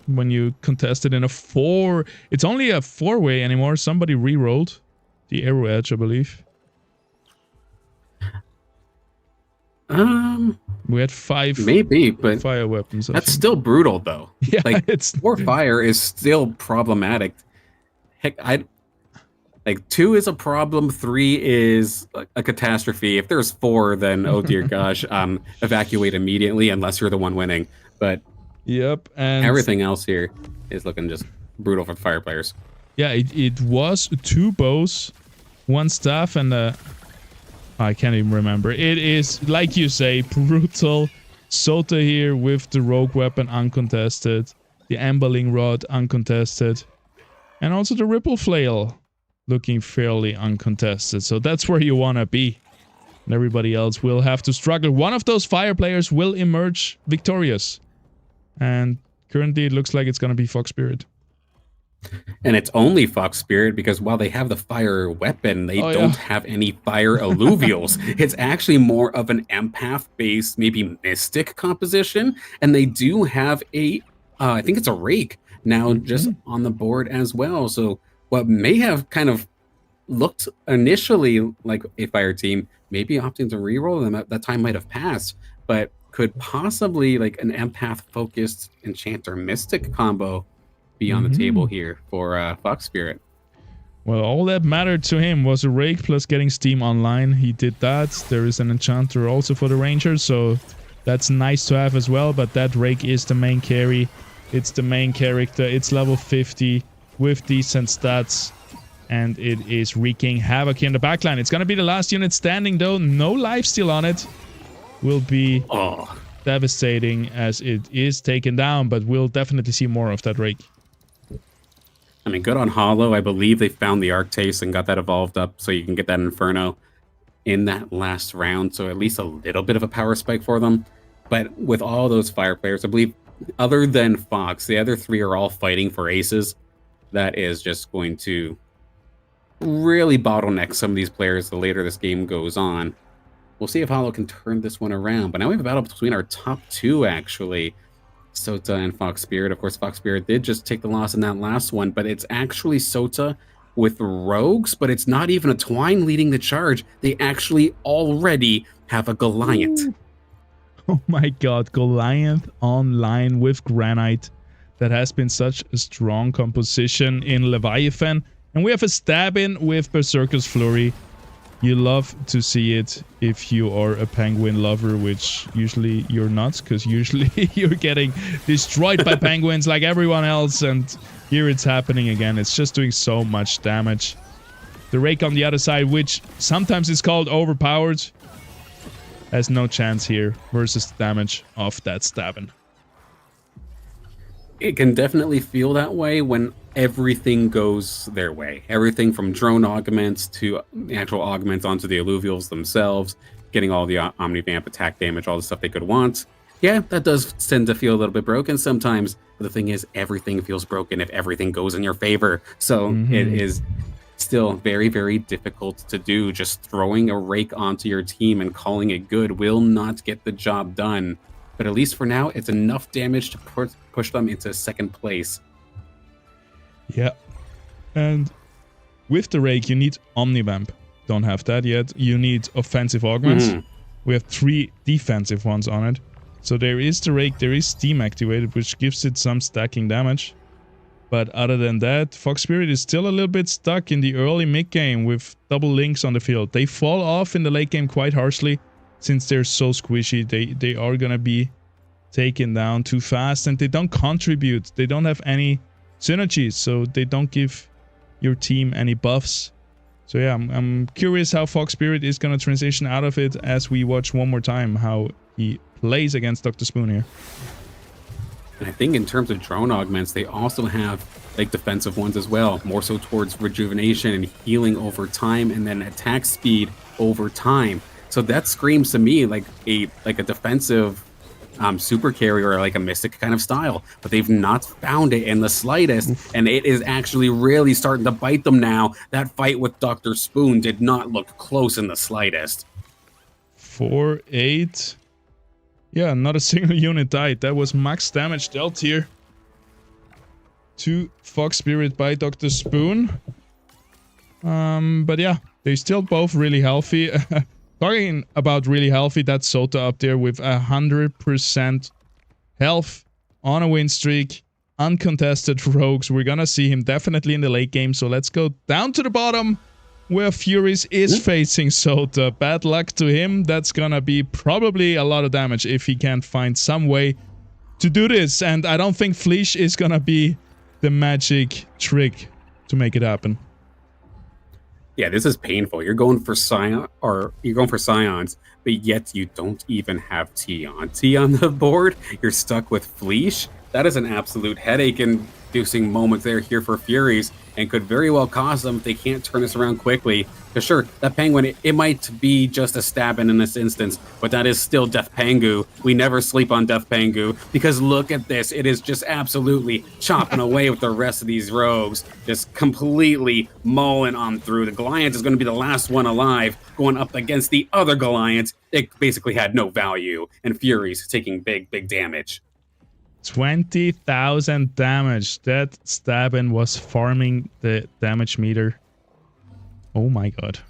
when you contest it in a 4. It's only a 4-way anymore. Somebody re-rolled the arrow edge, I believe. We had 5 maybe, but fire weapons. That's still brutal, though. Yeah, like it's 4 fire is still problematic. Heck, like 2 is a problem, 3 is a catastrophe. If there's 4, then oh dear gosh, evacuate immediately unless you're the one winning. But yep, and everything else here is looking just brutal for the fire players. Yeah, it was 2 bows, 1 staff, and I can't even remember. It is, like you say, brutal. Sota here with the rogue weapon uncontested, the ambling rod uncontested, and also the ripple flail looking fairly uncontested. So that's where you want to be. And everybody else will have to struggle. One of those fire players will emerge victorious. And currently it looks like it's going to be Fox Spirit. And it's only Fox Spirit because while they have the fire weapon, they don't have any fire alluvials. It's actually more of an empath-based, maybe mystic composition. And they do have I think it's a rake now just on the board as well. So what may have kind of looked initially like a fire team, maybe opting to reroll them, that time might have passed, but could possibly like an empath-focused Enchanter Mystic combo be on the table here for Fox Spirit. Well, all that mattered to him was a rake plus getting Steam online. He did that. There is an Enchanter also for the Rangers, so that's nice to have as well, but that rake is the main carry. It's the main character. It's level 50. With decent stats, and it is wreaking havoc in the backline. It's going to be the last unit standing, though. No lifesteal on it. Will be devastating as it is taken down, but we'll definitely see more of that rake. I mean, good on Hollow. I believe they found the Arctase and got that evolved up so you can get that Inferno in that last round, so at least a little bit of a power spike for them. But with all those fire players, I believe, other than Fox, the other 3 are all fighting for aces. That is just going to really bottleneck some of these players the later this game goes on. We'll see if Hollow can turn this one around. But now we have a battle between our top 2, actually. Sota and Fox Spirit. Of course, Fox Spirit did just take the loss in that last one, but it's actually Sota with rogues, but it's not even a Twine leading the charge. They actually already have a Goliath. Ooh. Oh my god, Goliath online with Granite. That has been such a strong composition in Leviathan. And we have a stab in with Berserker's Flurry. You love to see it if you are a penguin lover, which usually you're not, because usually you're getting destroyed by penguins like everyone else. And here it's happening again. It's just doing so much damage. The rake on the other side, which sometimes is called overpowered, has no chance here versus the damage of that stabbing. It can definitely feel that way when everything goes their way. Everything from drone augments to actual augments onto the alluvials themselves, getting all the Omnivamp attack damage, all the stuff they could want. Yeah, that does tend to feel a little bit broken sometimes. But the thing is, everything feels broken if everything goes in your favor. So it is still very, very difficult to do. Just throwing a rake onto your team and calling it good will not get the job done. But at least for now, it's enough damage to push them into second place. Yeah. And with the rake, you need Omnivamp. don't have that yet. You need offensive augments. We have 3 defensive ones on it. So there is the rake, there is steam activated, which gives it some stacking damage. But other than that, Fox Spirit is still a little bit stuck in the early mid game with double links on the field. They fall off in the late game quite harshly since they're so squishy. They are gonna be taken down too fast and they don't contribute. They don't have any synergies, so they don't give your team any buffs. So yeah, I'm curious how Fox Spirit is gonna transition out of it as we watch one more time how he plays against Dr. Spoon here. And I think in terms of drone augments, they also have like defensive ones as well, more so towards rejuvenation and healing over time, and then attack speed over time. So that screams to me like a defensive super carrier or like a mystic kind of style, but they've not found it in the slightest. And it is actually really starting to bite them now. That fight with Dr. Spoon did not look close in the slightest. 4-8. Yeah, not a single unit died. That was max damage dealt here to Fox Spirit by Dr. Spoon. But yeah, they're still both really healthy. Talking about really healthy, that's Sota up there with 100% health on a win streak. Uncontested rogues. We're gonna see him definitely in the late game. So let's go down to the bottom where Furies is facing Sota. Bad luck to him. That's gonna be probably a lot of damage if he can't find some way to do this. And I don't think Fleesh is gonna be the magic trick to make it happen. Yeah, this is painful. You're going for Scion, or you're going for Scions, but yet you don't even have T on the board. You're stuck with Fleesh. That is an absolute headache-inducing moment there here for Furies, and could very well cost them if they can't turn this around quickly. Because sure, that Penguin, it might be just a stab-in this instance, but that is still Death Pengu. We never sleep on Death Pengu, because look at this. It is just absolutely chopping away with the rest of these rogues, just completely mauling on through. The Goliath is going to be the last one alive, going up against the other Goliath. It basically had no value, and Furies taking big damage. 20,000 damage. That stab-in was farming the damage meter. Oh my god.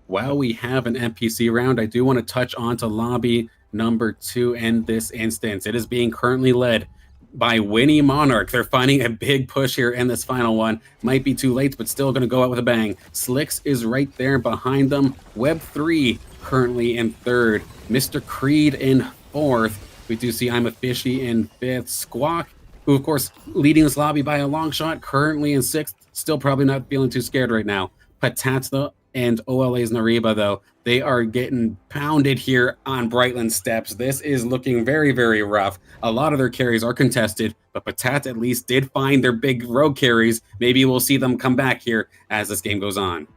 While we have an NPC round, I do want to touch on to lobby number 2 in this instance. It is being currently led by Winnie Monarch. They're finding a big push here in this final one. Might be too late, but still going to go out with a bang. Slicks is right there behind them. Web3 currently in 3rd. Mr. Creed in 4th. We do see I'm a Fishy in 5th. Squawk, who of course leading this lobby by a long shot, currently in 6th. Still probably not feeling too scared right now. Patatha and OLA's Nariba, though, they are getting pounded here on Brightland steps. This is looking very rough. A lot of their carries are contested, but Patat at least did find their big rogue carries. Maybe we'll see them come back here as this game goes on.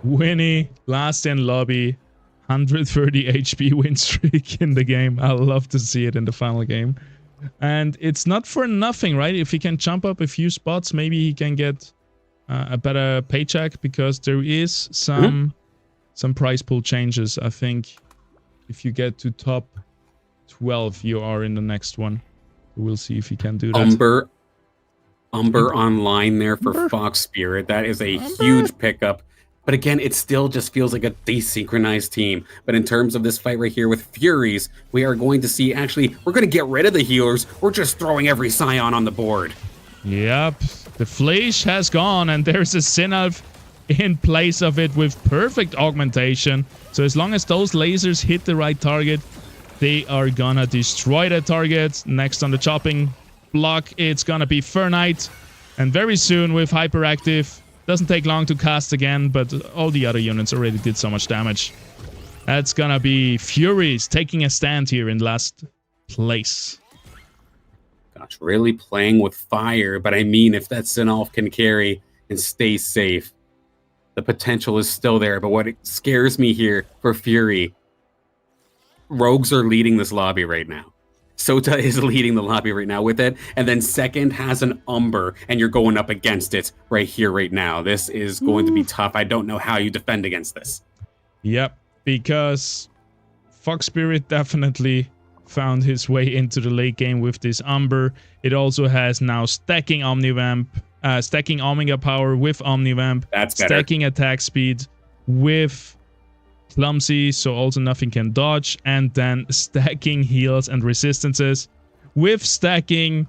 Winnie, last in lobby. 130 HP win streak in the game. I love to see it in the final game. And it's not for nothing, right? If he can jump up a few spots, maybe he can get a better paycheck, because there is some prize pool changes. I think if you get to top 12, you are in the next one. We'll see if he can do that. Umber online there for Fox Spirit. That is a huge pickup. But again, it still just feels like a desynchronized team. But in terms of this fight right here with Furies, we are going to see, actually, we're going to get rid of the healers. We're just throwing every Scion on the board. Yep. The Fleesh has gone, and there's a Synalf in place of it with perfect augmentation. So as long as those lasers hit the right target, they are gonna destroy that target. Next on the chopping block, it's gonna be Fernite. And very soon with Hyperactive, doesn't take long to cast again, but all the other units already did so much damage. That's gonna be Furies taking a stand here in last place. Gosh, really playing with fire, but I mean, if that Synalf can carry and stay safe, the potential is still there. But what scares me here for Fury, rogues are leading this lobby right now. Sota is leading the lobby right now with it, and then second has an Umber, and you're going up against it right here, right now. This is going to be tough. I don't know how you defend against this. Yep, because Fox Spirit definitely found his way into the late game with this Umber. It also has now stacking Omnivamp stacking Omega power with Omnivamp. That's better. Stacking attack speed with Clumsy, so also nothing can dodge. And then stacking heals and resistances with stacking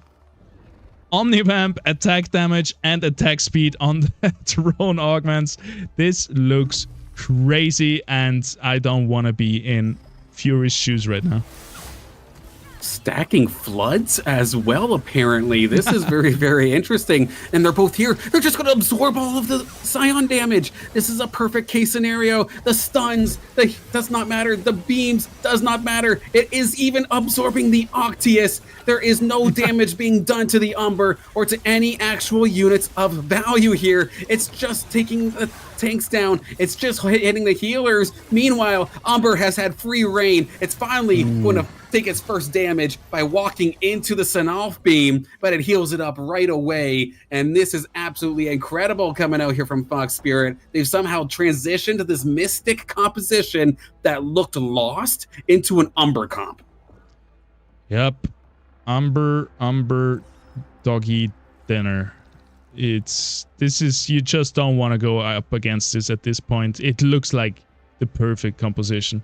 Omnivamp, attack damage, and attack speed on the drone augments. This looks crazy, and I don't want to be in Fury's shoes right now. Stacking floods as well, apparently. This is very, very interesting. And they're both here. They're just going to absorb all of the Scion damage. This is a perfect case scenario. The stuns, does not matter. The beams does not matter. It is even absorbing the Octius. There is no damage being done to the Umber or to any actual units of value here. It's just taking the tanks down. It's just hitting the healers. Meanwhile, Umber has had free reign. It's finally going to take its first damage by walking into the Sanalf beam, but it heals it up right away. And this is absolutely incredible coming out here from Fox Spirit. They've somehow transitioned to this Mystic composition that looked lost into an Umber comp. Yep. Umber, doggy dinner. You just don't want to go up against this at this point. It looks like the perfect composition.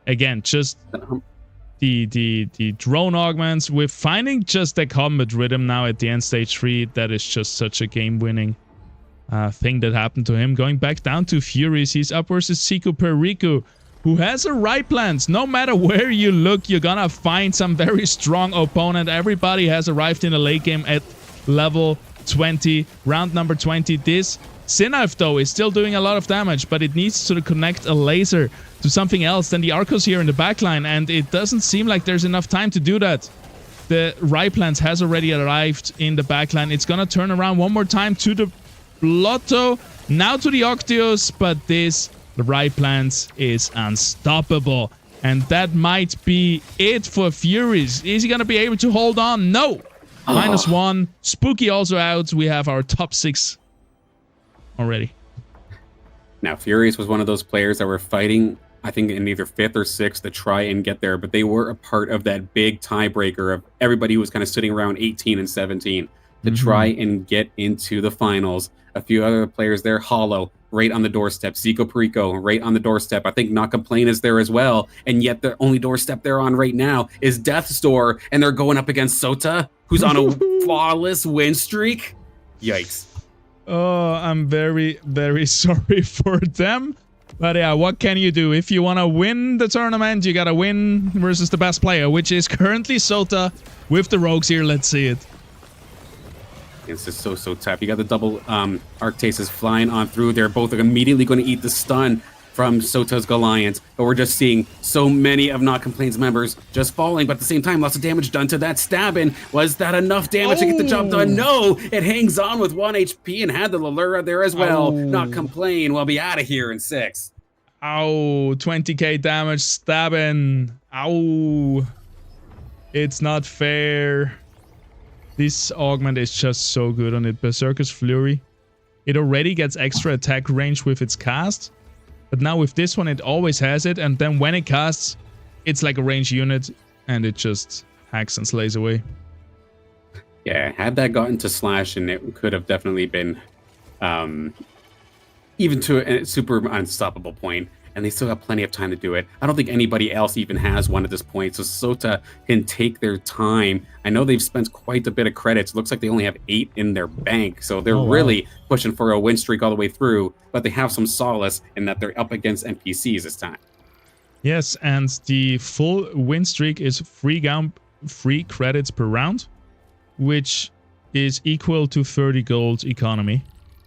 Again, just the drone augments with finding just the combat rhythm now at the end stage 3. That is just such a game-winning thing that happened to him. Going back down to Furies, he's up versus Siku Periku, who has a right plans. No matter where you look, you're gonna find some very strong opponent. Everybody has arrived in the late game at level 20, round number 20. This Sinalf, though, is still doing a lot of damage, but it needs to connect a laser to something else than the Arcos here in the backline, and it doesn't seem like there's enough time to do that. The Ryplans has already arrived in the backline. It's gonna turn around one more time to the Lotto, now to the Octios, but this Ryplans is unstoppable. And that might be it for Furies. Is he gonna be able to hold on? No! -1. Spooky also out. We have our top 6 already. Now, Furious was one of those players that were fighting, I think, in either 5th or 6th to try and get there, but they were a part of that big tiebreaker of everybody who was kind of sitting around 18 and 17 to try and get into the finals. A few other players there, Hollow, right on the doorstep. Zico Perico, right on the doorstep. I think Not Complain is there as well. And yet the only doorstep they're on right now is Death's Door, and they're going up against Sota, who's on a flawless win streak. Yikes. Oh, I'm very, very sorry for them. But yeah, what can you do? If you want to win the tournament, you got to win versus the best player, which is currently Sota with the Rogues here. Let's see it. It's just so tough. You got the double Arctases flying on through. They're both immediately going to eat the stun from Sota's Goliath, but we're just seeing so many of Not Complain's members just falling, but at the same time, lots of damage done to that stabbing. Was that enough damage to get the job done? No, it hangs on with 1 HP and had the Lallura there as well. Not Complain will be out of here in 6. Ow, 20k damage stabbing. Ow. It's not fair. This augment is just so good on it. Berserker's Flurry. It already gets extra attack range with its cast. But now with this one, it always has it. And then when it casts, it's like a ranged unit. And it just hacks and slays away. Yeah, had that gotten to Slash, and it could have definitely been even to a super unstoppable point. And they still have plenty of time to do it. I don't think anybody else even has one at this point. So Sota can take their time. I know they've spent quite a bit of credits. It looks like they only have 8 in their bank. So they're really pushing for a win streak all the way through. But they have some solace in that they're up against NPCs this time. Yes, and the full win streak is 3 credits per round, which is equal to 30 gold economy.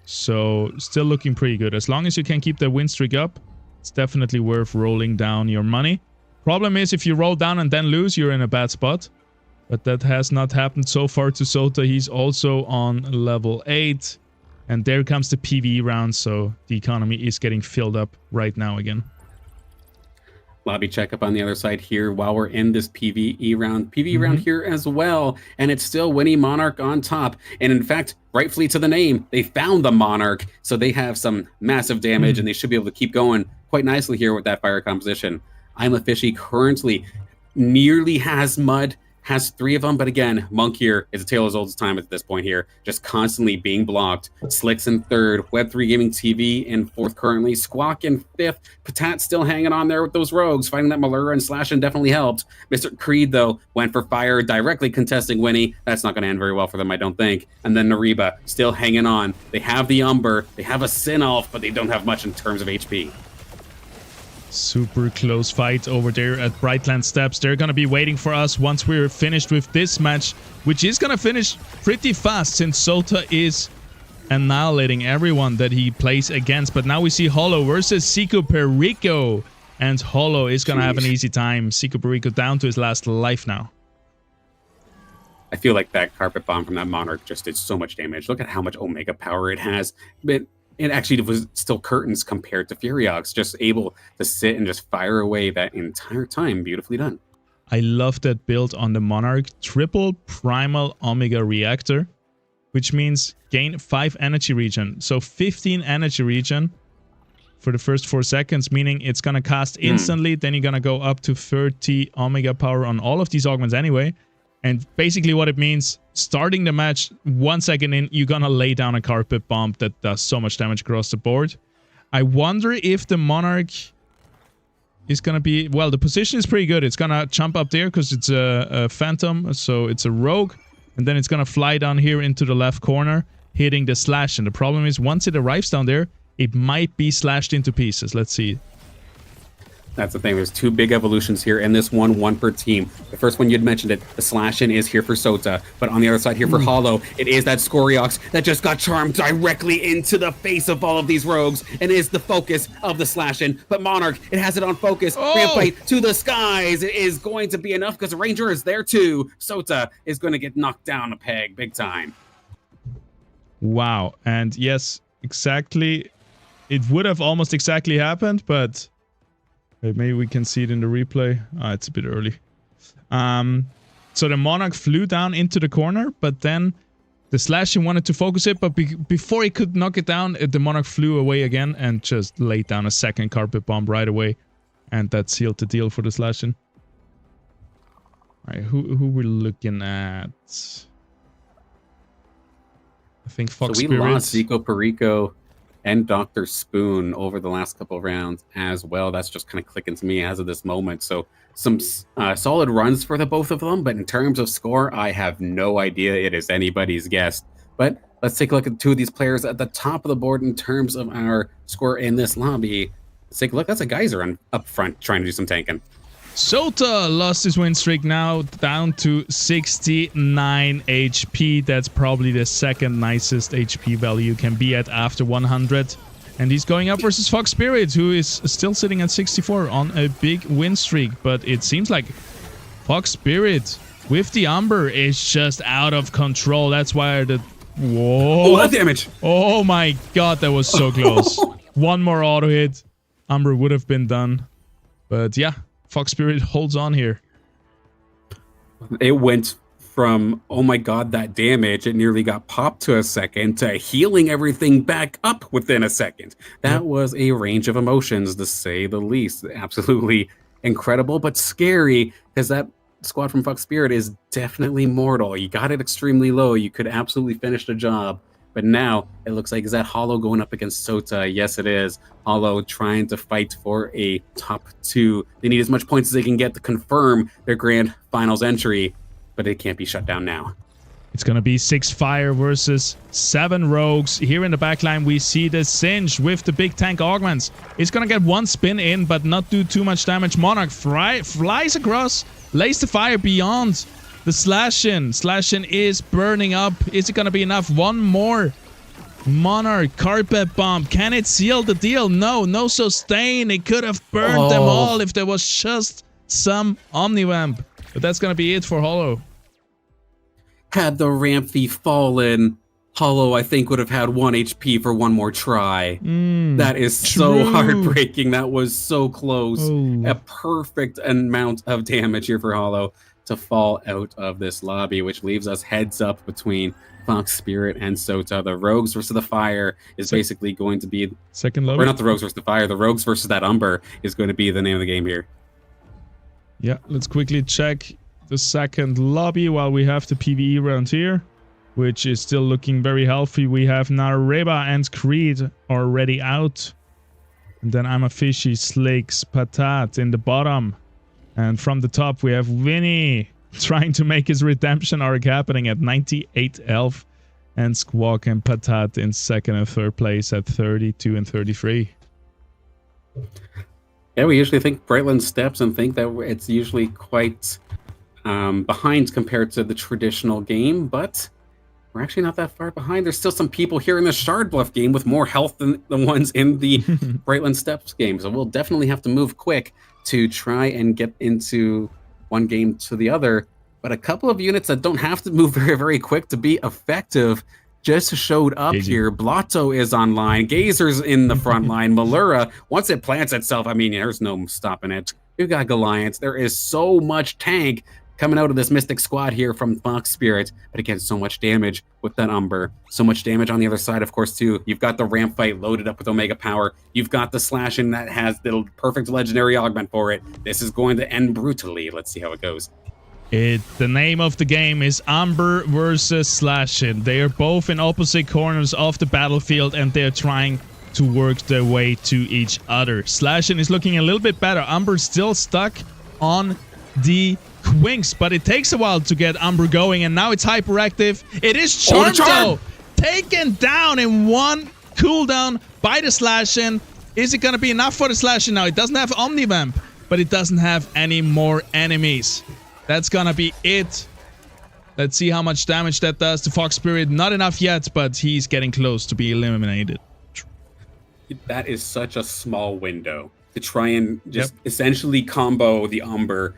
So still looking pretty good. As long as you can keep the win streak up, it's definitely worth rolling down your money. Problem is, if you roll down and then lose, you're in a bad spot. But that has not happened so far to Sota. He's also on level 8. And there comes the PvE round, so the economy is getting filled up right now again. Lobby checkup on the other side here while we're in this PvE round. PvE round here as well, and it's still Winnie Monarch on top. And in fact, rightfully to the name, they found the Monarch, so they have some massive damage, and they should be able to keep going quite nicely here with that fire composition. I'm a Fishy currently nearly has Mud, has 3 of them, but again, Monk here is a tale as old as time at this point here, just constantly being blocked. Slicks in 3rd, Web3 Gaming TV in 4th currently, Squawk in 5th, Patat still hanging on there with those rogues, finding that Malura and Slashin definitely helped. Mr. Creed, though, went for fire, directly contesting Winnie. That's not going to end very well for them, I don't think. And then Nariba still hanging on. They have the Umber, they have a Sinolf, but they don't have much in terms of HP. Super close fight over there at Brightland Steps. They're going to be waiting for us once we're finished with this match, which is going to finish pretty fast since Sota is annihilating everyone that he plays against. But now we see Hollow versus Seiko Perico, and Hollow is going to have an easy time. Seiko Perico down to his last life now. I feel like that Carpet Bomb from that Monarch just did so much damage. Look at how much Omega power it has. But it actually was still curtains compared to Furiox, just able to sit and just fire away that entire time. Beautifully done. I love that build on the Monarch. Triple Primal Omega Reactor, which means gain 5 energy regen. So 15 energy regen for the first 4 seconds, meaning it's going to cast instantly. Then you're going to go up to 30 Omega power on all of these augments anyway. And basically what it means, starting the match 1 second in, you're gonna lay down a Carpet Bomb that does so much damage across the board. I wonder if the Monarch is gonna be... Well, the position is pretty good. It's gonna jump up there because it's a Phantom, so it's a Rogue. And then it's gonna fly down here into the left corner, hitting the Slash. And the problem is, once it arrives down there, it might be slashed into pieces. Let's see. That's the thing. There's 2 big evolutions here, and this one per team. The first one you'd mentioned it, the Slash-In is here for Sota, but on the other side here for Hollow, it is that Scoriox that just got charmed directly into the face of all of these rogues, and is the focus of the Slash-In. But Monarch, it has it on focus. Rampage to the skies. It is going to be enough because the Ranger is there too. Sota is going to get knocked down a peg big time. Wow. And yes, exactly. It would have almost exactly happened, but... maybe we can see it in the replay. It's a bit early. So the Monarch flew down into the corner, but then the Slash-In wanted to focus it, but before he could knock it down, the Monarch flew away again and just laid down a second Carpet Bomb right away. And that sealed the deal for the Slash-In. Alright, who we're looking at? I think Fox Spirit. So we lost Spirit. Seiko Perico and Dr. Spoon over the last couple of rounds as well. That's just kind of clicking to me as of this moment. So some solid runs for the both of them, but in terms of score, I have no idea. It is anybody's guess. But let's take a look at 2 of these players at the top of the board in terms of our score in this lobby. Let's take a look. That's a Geyser up front trying to do some tanking. Sota lost his win streak now down to 69 HP. That's probably the second nicest HP value you can be at after 100. And he's going up versus Fox Spirit, who is still sitting at 64 on a big win streak. But it seems like Fox Spirit with the Umber is just out of control. That's why the... Whoa! Oh, that damage! Oh my god, that was so close. One more auto hit. Umber would have been done. But yeah. Fox Spirit holds on here. It went from, oh my god, that damage, it nearly got popped to a second, to healing everything back up within a second. That was a range of emotions, to say the least. Absolutely incredible, but scary, because that squad from Fox Spirit is definitely mortal. You got it extremely low. You could absolutely finish the job. But now, it looks like, is that Hollow going up against Sota? Yes, it is. Hollow trying to fight for a top 2. They need as much points as they can get to confirm their grand finals entry, but it can't be shut down now. It's going to be 6 Fire versus 7 Rogues. Here in the backline, we see the Singe with the big tank augments. It's going to get 1 spin in, but not do too much damage. Monarch flies across, lays the fire beyond the Slash-In. Slash-In is burning up. Is it going to be enough? 1 more. Monarch, Carpet Bomb. Can it seal the deal? No, no sustain. It could have burned them all if there was just some Omnivamp. But that's going to be it for Hollow. Had the Ramphy fallen, Hollow, I think, would have had 1 HP for 1 more try. That is so heartbreaking. That was so close. A perfect amount of damage here for Hollow to fall out of this lobby, which leaves us heads up between Fox Spirit and Sota. The Rogues versus the Fire is basically going to be... Second lobby? Or not the Rogues versus the Fire. The Rogues versus that Umber is going to be the name of the game here. Yeah, let's quickly check the second lobby while we have the PvE round here, which is still looking very healthy. We have Nareba and Creed already out. And then I'm a Fishy, Slikes, Patat in the bottom. And from the top we have Winnie trying to make his redemption arc happening at 98 health. And Squawk and Patat in second and third place at 32 and 33. Yeah, we usually think Brightland Steps and think that it's usually quite behind compared to the traditional game, but we're actually not that far behind. There's still some people here in the Shard Bluff game with more health than the ones in the Brightland Steps game, so we'll definitely have to move quick to try and get into one game to the other. But a couple of units that don't have to move very, very quick to be effective just showed up here. Blotto is online. Gazer's in the front line. Malura, once it plants itself, I mean, there's no stopping it. We've got Goliaths. There is so much tank coming out of this Mystic squad here from Fox Spirit. But again, so much damage with that Umber. So much damage on the other side, of course, too. You've got the Ramp Fight loaded up with Omega Power. You've got the Slashing that has the perfect legendary augment for it. This is going to end brutally. Let's see how it goes. The name of the game is Umber versus Slashin. They are both in opposite corners of the battlefield and they're trying to work their way to each other. Slashin is looking a little bit better. Umber's still stuck on the Quinks, but it takes a while to get Umber going and now it's hyperactive. It is Charmed though! Taken down in one cooldown by the Slashin. Is it going to be enough for the Slashin now? It doesn't have Omnivamp, but it doesn't have any more enemies. That's gonna be it. Let's see how much damage that does to Fox Spirit. Not enough yet, but he's getting close to be eliminated. That is such a small window to try and just essentially combo the Umber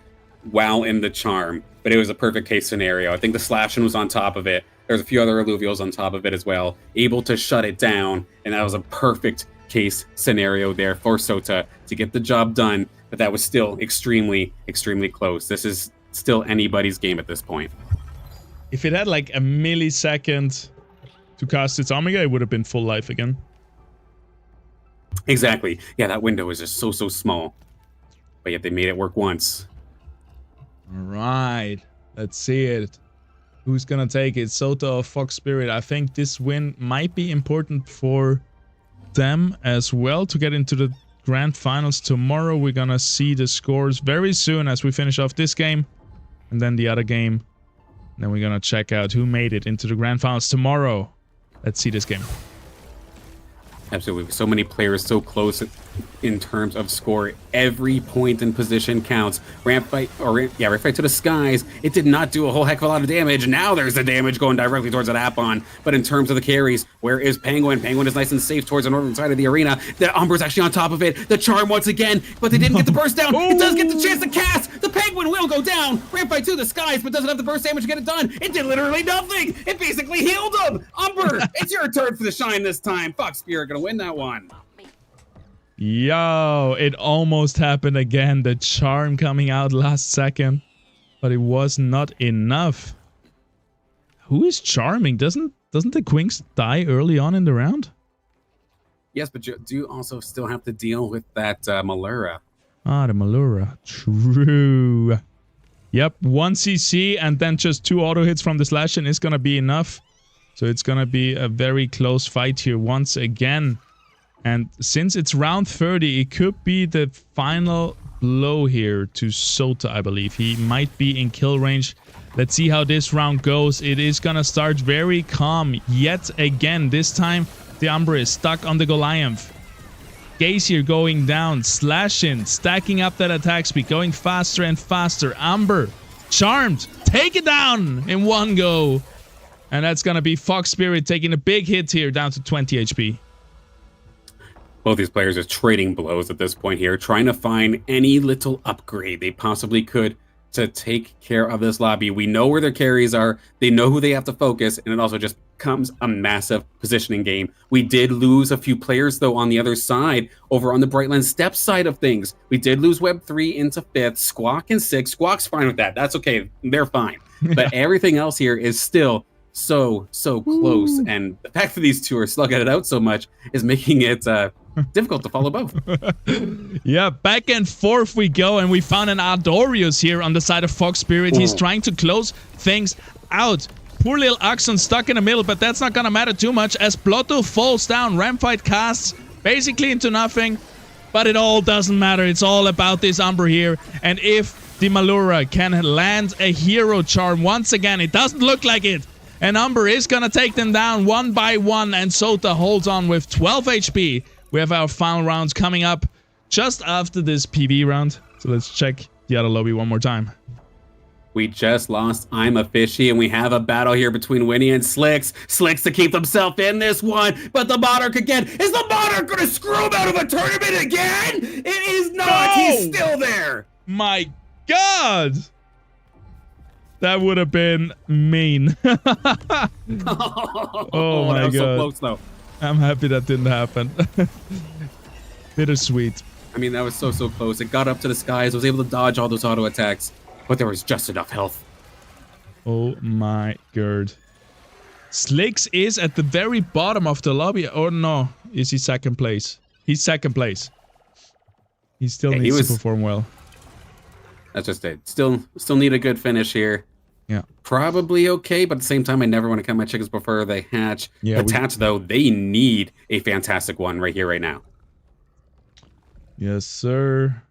while in the Charm. But it was a perfect case scenario. I think the Slashing was on top of it. There's a few other Alluvials on top of it as well. Able to shut it down. And that was a perfect case scenario there for Sota to get the job done. But that was still extremely, extremely close. This is still anybody's game at this point. If it had like a millisecond to cast its Omega, it would have been full life again. Exactly. Yeah, that window is just so small. But yet they made it work once. All right. Let's see it. Who's gonna take it? Sota or Fox Spirit? I think this win might be important for them as well to get into the grand finals tomorrow. We're gonna see the scores very soon as we finish off this game. And then the other game. And then we're gonna check out who made it into the grand finals tomorrow. Let's see this game. Absolutely. So many players so close in terms of score. Every point and position counts. Ramp fight to the skies. It did not do a whole heck of a lot of damage. Now there's the damage going directly towards that Appon. But in terms of the carries, where is Penguin? Penguin is nice and safe towards the northern side of the arena. The Umber's actually on top of it. The Charm once again, but they didn't get the burst down. It does get the chance to cast. The Penguin will go down. Ramp fight to the skies, but doesn't have the burst damage to get it done. It did literally nothing. It basically healed him. Umber, it's your turn for the shine this time. Fox Spirit gonna win that one. Yo, it almost happened again. The Charm coming out last second, but it was not enough. Who is charming? Doesn't the Quinks die early on in the round? Yes, but you do also still have to deal with that Malura. Ah, the Malura. True. Yep, 1 CC and then just 2 auto hits from the Slashing is gonna be enough. So it's gonna be a very close fight here once again. And since it's round 30, it could be the final blow here to Sota, I believe. He might be in kill range. Let's see how this round goes. It is gonna start very calm yet again. This time, the Umber is stuck on the Goliath. Gaze here going down, Slashing, stacking up that attack speed, going faster and faster. Umber, Charmed, take it down in one go. And that's gonna be Fox Spirit taking a big hit here, down to 20 HP. Both these players are trading blows at this point here, trying to find any little upgrade they possibly could to take care of this lobby. We know where their carries are. They know who they have to focus, and it also just becomes a massive positioning game. We did lose a few players, though, on the other side, over on the Brightland Steps side of things. We did lose Web 3 into 5th, Squawk in 6th. Squawk's fine with that. That's okay. They're fine. But everything else here is still so close. And the fact that these two are slugging it out so much is making it difficult to follow both. Yeah, back and forth we go, and we found an Ardorius here on the side of Fox Spirit. He's trying to close things out. Poor little Axon stuck in the middle, but that's not gonna matter too much as Blotto falls down. Rampfight casts basically into nothing, but it all doesn't matter. It's all about this Umber here, and if the Malura can land a hero charm once again, it doesn't look like it. And Umber is gonna take them down one by one, and Sota holds on with 12 HP. We have our final rounds coming up just after this PV round. So let's check the other lobby one more time. We just lost I'm a Fishy, and we have a battle here between Winnie and Slicks. Slicks to keep himself in this one, but the Monarch again. Is the Monarch gonna screw him out of a tournament again? It is not. No! He's still there. My God. That would have been mean. Oh my God. So close, though. I'm happy that didn't happen. Bittersweet. I mean, that was so close. It got up to the skies. Was able to dodge all those auto attacks, but there was just enough health. Oh my God. Slicks is at the very bottom of the lobby. Or no, is he second place? He's second place. He still needs to perform well. That's just it. Still need a good finish here. Yeah. Probably okay, but at the same time, I never want to count my chickens before they hatch. Yeah, the Tats, though, they need a fantastic one right here, right now. Yes, sir.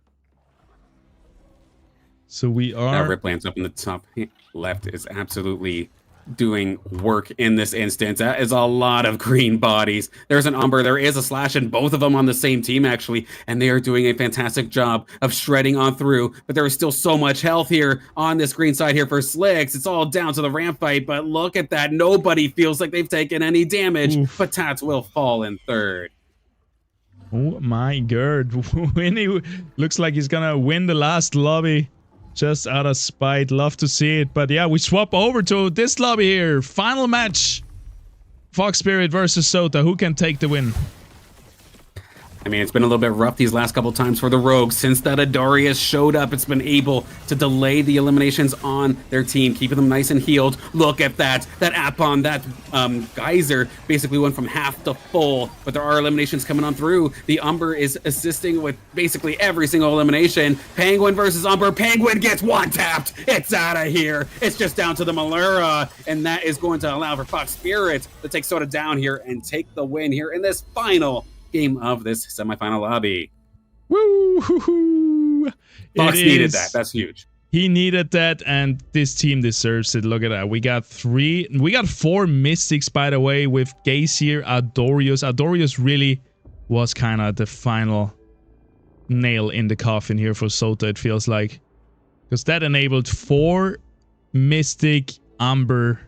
So we are... Riplan's up in the top left is absolutely doing work in this instance. That is a lot of green bodies. There's an Umber, there is a Slash, and both of them on the same team, actually, and they are doing a fantastic job of shredding on through, but there is still so much health here on this green side here for Slicks. It's all down to the ramp fight, but look at that. Nobody feels like they've taken any damage, but Tats will fall in third. Oh my God. Winnie looks like he's gonna win the last lobby. Just out of spite. Love to see it. But yeah, we swap over to this lobby here. Final match. Fox Spirit versus Sota. Who can take the win? I mean, it's been a little bit rough these last couple times for the Rogues. Since that Adorius showed up, it's been able to delay the eliminations on their team, keeping them nice and healed. Look at that. That Appon, that Geyser basically went from half to full, but there are eliminations coming on through. The Umber is assisting with basically every single elimination. Penguin versus Umber. Penguin gets one-tapped. It's out of here. It's just down to the Malura, and that is going to allow for Fox Spirit to take Sota down here and take the win here in this final game of this semifinal lobby. Woo! Fox needed that. That's huge. He needed that, and this team deserves it. Look at that. We got 4 Mystics, by the way, with Gazier, Ardorius. Ardorius really was kind of the final nail in the coffin here for Sota, it feels like. Because that enabled 4 Mystic, Umber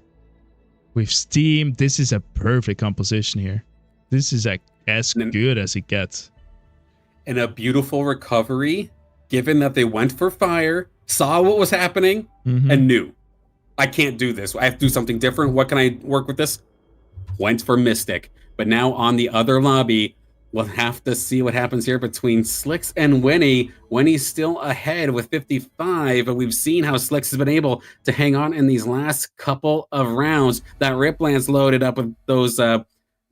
with Steam. This is a perfect composition here. This is as good as it gets. And a beautiful recovery, given that they went for fire, saw what was happening, and knew, I can't do this. I have to do something different. What can I work with this? Went for Mystic. But now on the other lobby, we'll have to see what happens here between Slicks and Winnie. Winnie's still ahead with 55, but we've seen how Slicks has been able to hang on in these last couple of rounds. That Ripland's loaded up with those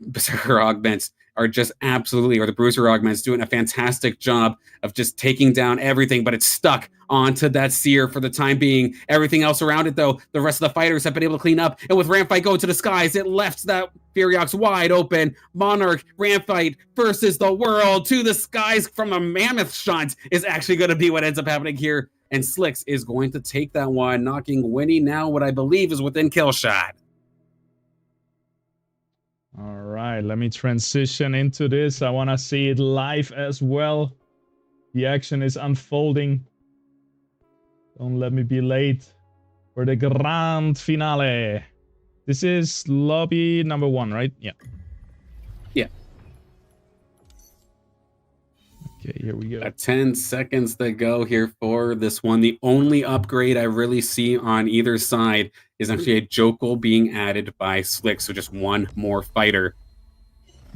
Berserker Augments are just absolutely, or the Bruiser Augments, doing a fantastic job of just taking down everything, but it's stuck onto that Seer for the time being. Everything else around it, though, the rest of the fighters have been able to clean up, and with Rampfight going to the skies, it left that Furiox wide open. Monarch, Rampfight versus the world to the skies from a mammoth shunt is actually going to be what ends up happening here, and Slicks is going to take that one, knocking Winnie now what I believe is within kill shot. All right, let me transition into this. I want to see it live as well. The action is unfolding. Don't let me be late for the grand finale. This is lobby number 1, right? Yeah. Yeah. Okay, here we go. 10 seconds to go here for this one. The only upgrade I really see on either side is actually a Jokul being added by Slick, so just one more fighter.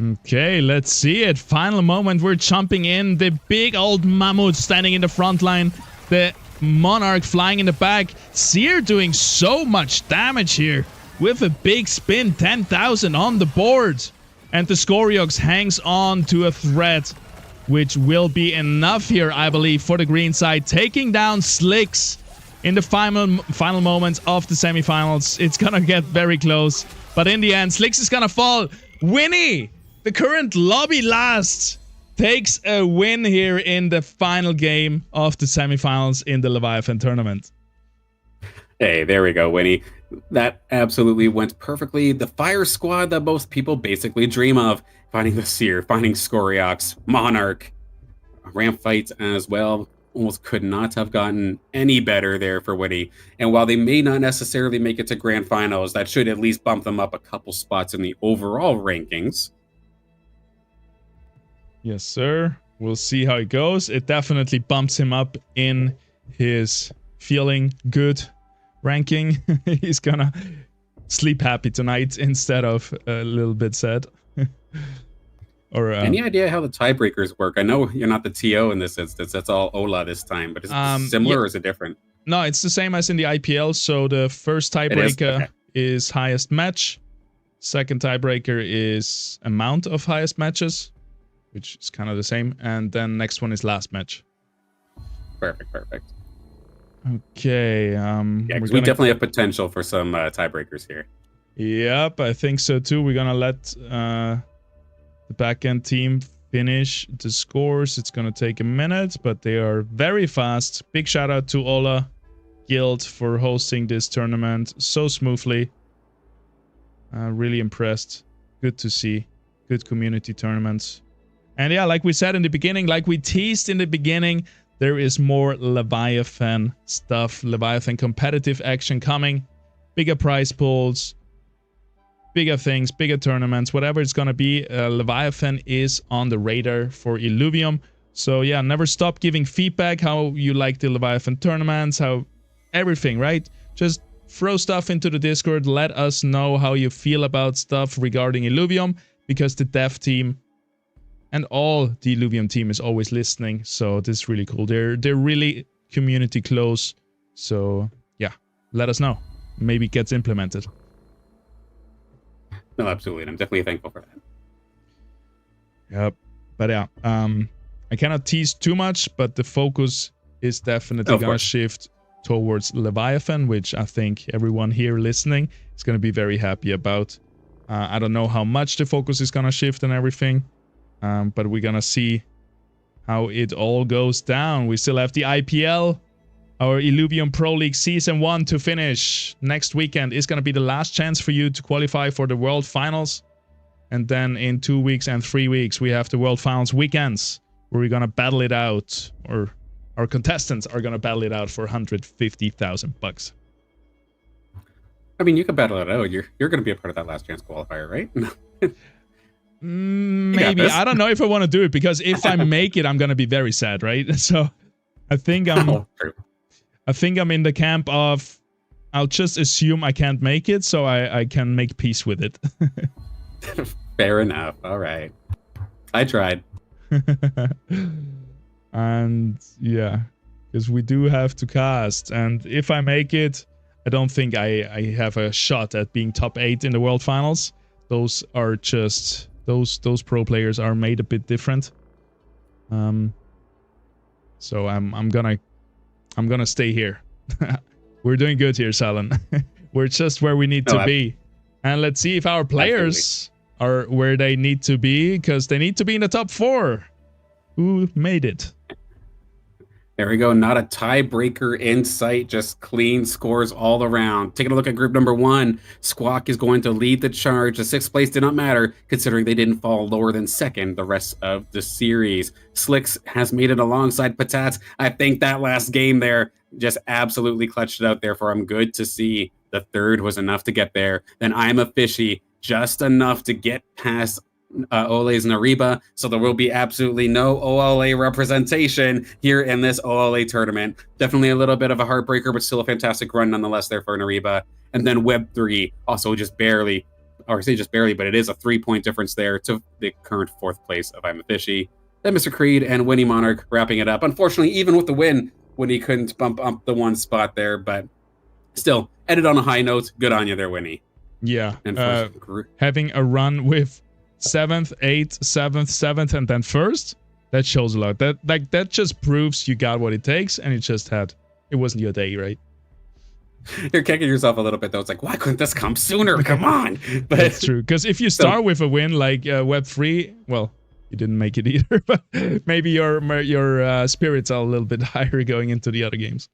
Okay, let's see it. Final moment, we're jumping in. The big old mammoth standing in the front line. The Monarch flying in the back. Seer doing so much damage here with a big spin. 10,000 on the board. And the Scoriox hangs on to a threat, which will be enough here, I believe, for the green side. Taking down Slicks in the final moments of the semifinals. It's gonna get very close. But in the end, Slicks is gonna fall. Winnie, the current lobby last, takes a win here in the final game of the semifinals in the Leviathan tournament. Hey, there we go, Winnie. That absolutely went perfectly. The fire squad that most people basically dream of. Finding the Seer, finding Scoriox, Monarch, ramp fight as well. Almost could not have gotten any better there for Winnie. And while they may not necessarily make it to grand finals, that should at least bump them up a couple spots in the overall rankings. Yes, sir. We'll see how it goes. It definitely bumps him up in his feeling good ranking. He's gonna sleep happy tonight instead of a little bit sad. Or any idea how the tiebreakers work? I know you're not the TO in this instance. That's all Ola this time. But is it similar or is it different? No, it's the same as in the IPL. So the first tiebreaker is highest match. Second tiebreaker is amount of highest matches, which is kind of the same. And then next one is last match. Perfect. Okay. Yeah, because we definitely have potential for some tiebreakers here. Yep, I think so too. We're gonna let the backend team finish the scores. It's gonna take a minute, but they are very fast. Big shout out to Ola Guild for hosting this tournament so smoothly. Really impressed. Good to see. Good community tournaments. And yeah, like we said in the beginning, like we teased in the beginning, there is more Leviathan stuff, Leviathan competitive action coming. Bigger prize pools, bigger things, bigger tournaments, whatever it's gonna be. Leviathan is on the radar for Illuvium. So yeah, never stop giving feedback, how you like the Leviathan tournaments, how everything, right? Just throw stuff into the Discord, let us know how you feel about stuff regarding Illuvium, because the dev team and all the Illuvium team is always listening, so this is really cool. They're really community close, so yeah, let us know. Maybe it gets implemented. No, absolutely, and I'm definitely thankful for that. Yep, but yeah, I cannot tease too much, but the focus is definitely gonna shift towards Leviathan, which I think everyone here listening is gonna be very happy about. I don't know how much the focus is gonna shift and everything. But we're gonna see how it all goes down. We still have the IPL, our Illuvium Pro League Season 1 to finish. Next weekend is gonna be the last chance for you to qualify for the World Finals. And then in 2 weeks and 3 weeks, we have the World Finals weekends, where we're gonna battle it out, or our contestants are gonna battle it out for 150,000 bucks. I mean, you can battle it out. You're gonna be a part of that last chance qualifier, right? Maybe. I don't know if I want to do it, because if I make it, I'm gonna be very sad, right? So I think I'm in the camp of I'll just assume I can't make it, so I can make peace with it. Fair enough. All right, I tried. And yeah, because we do have to cast, and if I make it, I don't think I have a shot at being top 8 in the World Finals. Those are just those pro players are made a bit different. So I'm gonna stay here. We're doing good here, Salon. We're just where we need to be. And let's see if our players are where they need to be, because they need to be in the top 4. Who made it? There we go. Not a tiebreaker in sight. Just clean scores all around. Taking a look at group number 1. Squawk is going to lead the charge. The 6th place did not matter, considering they didn't fall lower than 2nd the rest of the series. Slicks has made it alongside Patats. I think that last game there just absolutely clutched it out there for him. Good to see. The 3rd was enough to get there. Then I'm a Fishy, just enough to get past Ole's Nariba, so there will be absolutely no OLA representation here in this OLA tournament. Definitely a little bit of a heartbreaker, but still a fantastic run nonetheless there for Nariba. And then Web 3 also just barely, or I say just barely, but it is a 3-point difference there to the current 4th place of I'm a Fishy. Then Mr. Creed and Winnie Monarch wrapping it up. Unfortunately, even with the win, Winnie couldn't bump up the 1 spot there, but still ended on a high note. Good on you there, Winnie. Yeah, having a run with 7th, 8th, 7th, 7th, and then 1st. That shows a lot. That just proves you got what it takes, and it wasn't your day, right? You're kicking yourself a little bit though. It's like, why couldn't this come sooner? Come on. But that's true. Because if you start with a win like Web3, well, you didn't make it either. But maybe your spirits are a little bit higher going into the other games.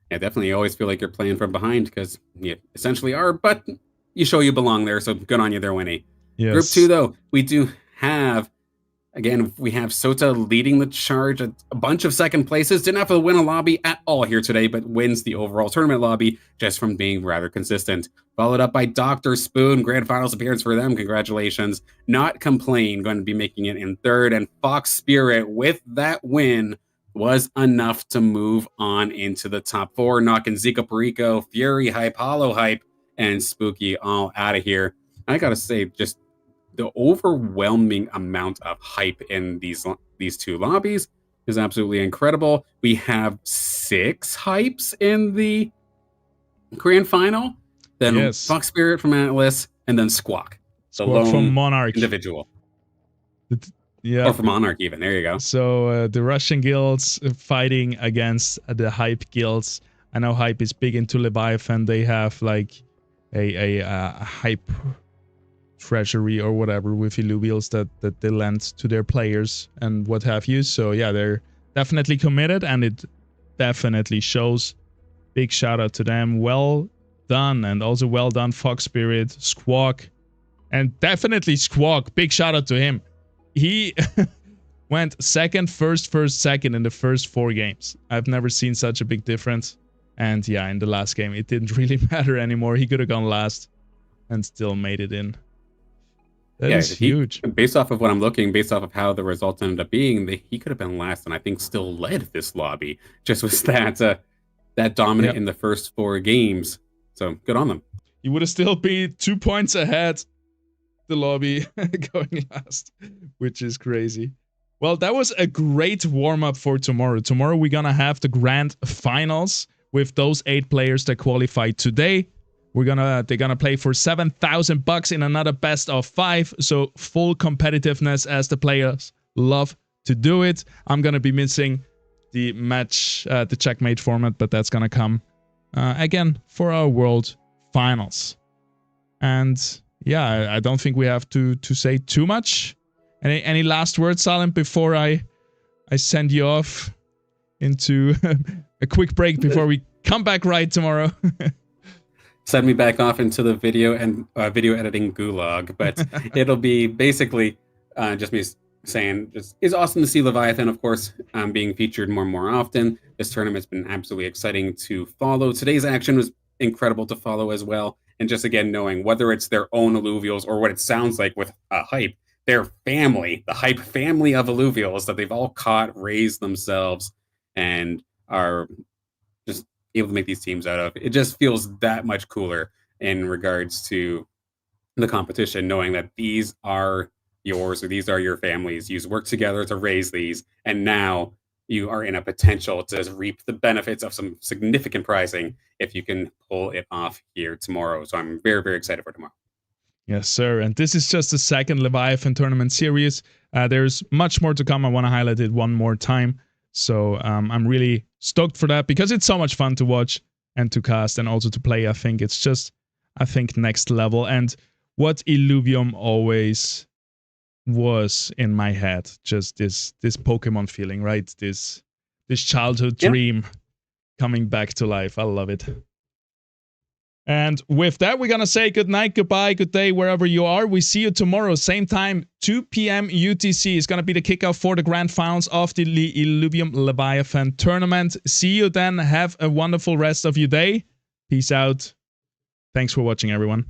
Yeah, definitely. You always feel like you're playing from behind because you essentially are, but you show you belong there. So good on you there, Winnie. Yes. Group 2 though, we do have. Again, we have Sota leading the charge at a bunch of second places. Didn't have to win a lobby at all here today, but wins the overall tournament lobby just from being rather consistent. Followed up by Dr. Spoon, grand finals appearance for them. Congratulations. Not Complain, going to be making it in 3rd. And Fox Spirit, with that win, was enough to move on into the top 4, knocking Zico Perico, Fury Hype, Hollow Hype, and Spooky all out of here. I gotta say, just the overwhelming amount of hype in these 2 lobbies is absolutely incredible. We have 6 hypes in the grand final, then Fox Spirit from Atlas, and then Squawk from Monarch individual. Yeah, or from Monarch even. There you go. So the Russian guilds fighting against the hype guilds. I know hype is big into Leviathan. They have like a hype treasury or whatever with Illuvials that they lend to their players and what have you. So yeah, they're definitely committed, and it definitely shows. Big shout out to them. Well done, and also well done Fox Spirit, Squawk, and definitely Squawk. Big shout out to him. He went 2nd, 1st, 1st, 2nd in the first 4 games. I've never seen such a big difference. And yeah, in the last game, it didn't really matter anymore. He could have gone last and still made it in. That is huge. Based off of what I'm looking, based off of how the results ended up being, he could have been last and I think still led this lobby. Just was that dominant in the first 4 games. So good on them. He would have still been 2 points ahead the lobby going last, which is crazy. Well, that was a great warm-up for tomorrow. Tomorrow we're gonna have the grand finals with those 8 players that qualified today. They're gonna play for $7,000 in another best of 5. So full competitiveness as the players love to do it. I'm gonna be missing the match, the checkmate format, but that's gonna come again for our world finals. And yeah, I don't think we have to say too much. Any last words, Salim, before I send you off into a quick break before we come back right tomorrow? Send me back off into the video and video editing gulag, but it'll be basically just me saying it's awesome to see Leviathan, of course, being featured more and more often. This tournament's been absolutely exciting to follow. Today's action was incredible to follow as well. And just again, knowing whether it's their own Illuvials or what it sounds like with hype, their family, the hype family of Illuvials that they've all caught, raised themselves, and are just able to make these teams out of. It just feels that much cooler in regards to the competition, knowing that these are yours or these are your families. You work together to raise these, and now you are in a potential to reap the benefits of some significant pricing if you can pull it off here tomorrow. So I'm very, very excited for tomorrow. Yes, sir. And this is just the second Leviathan tournament series. There's much more to come. I want to highlight it one more time. So I'm really stoked for that because it's so much fun to watch and to cast and also to play. I think it's just, next level. And what Illuvium always was in my head, just this Pokemon feeling, right? This childhood dream coming back to life. I love it. And with that, we're gonna say good night, goodbye, good day, wherever you are. We see you tomorrow, same time, 2 p.m. UTC. It's gonna be the kickoff for the grand finals of the Illuvium Leviathan tournament. See you then. Have a wonderful rest of your day. Peace out. Thanks for watching, everyone.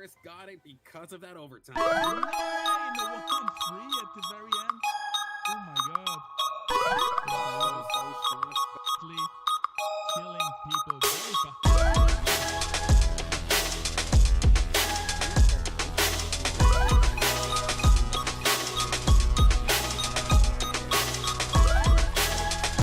Forest got it because of that overtime. No, 1-3 at the very end.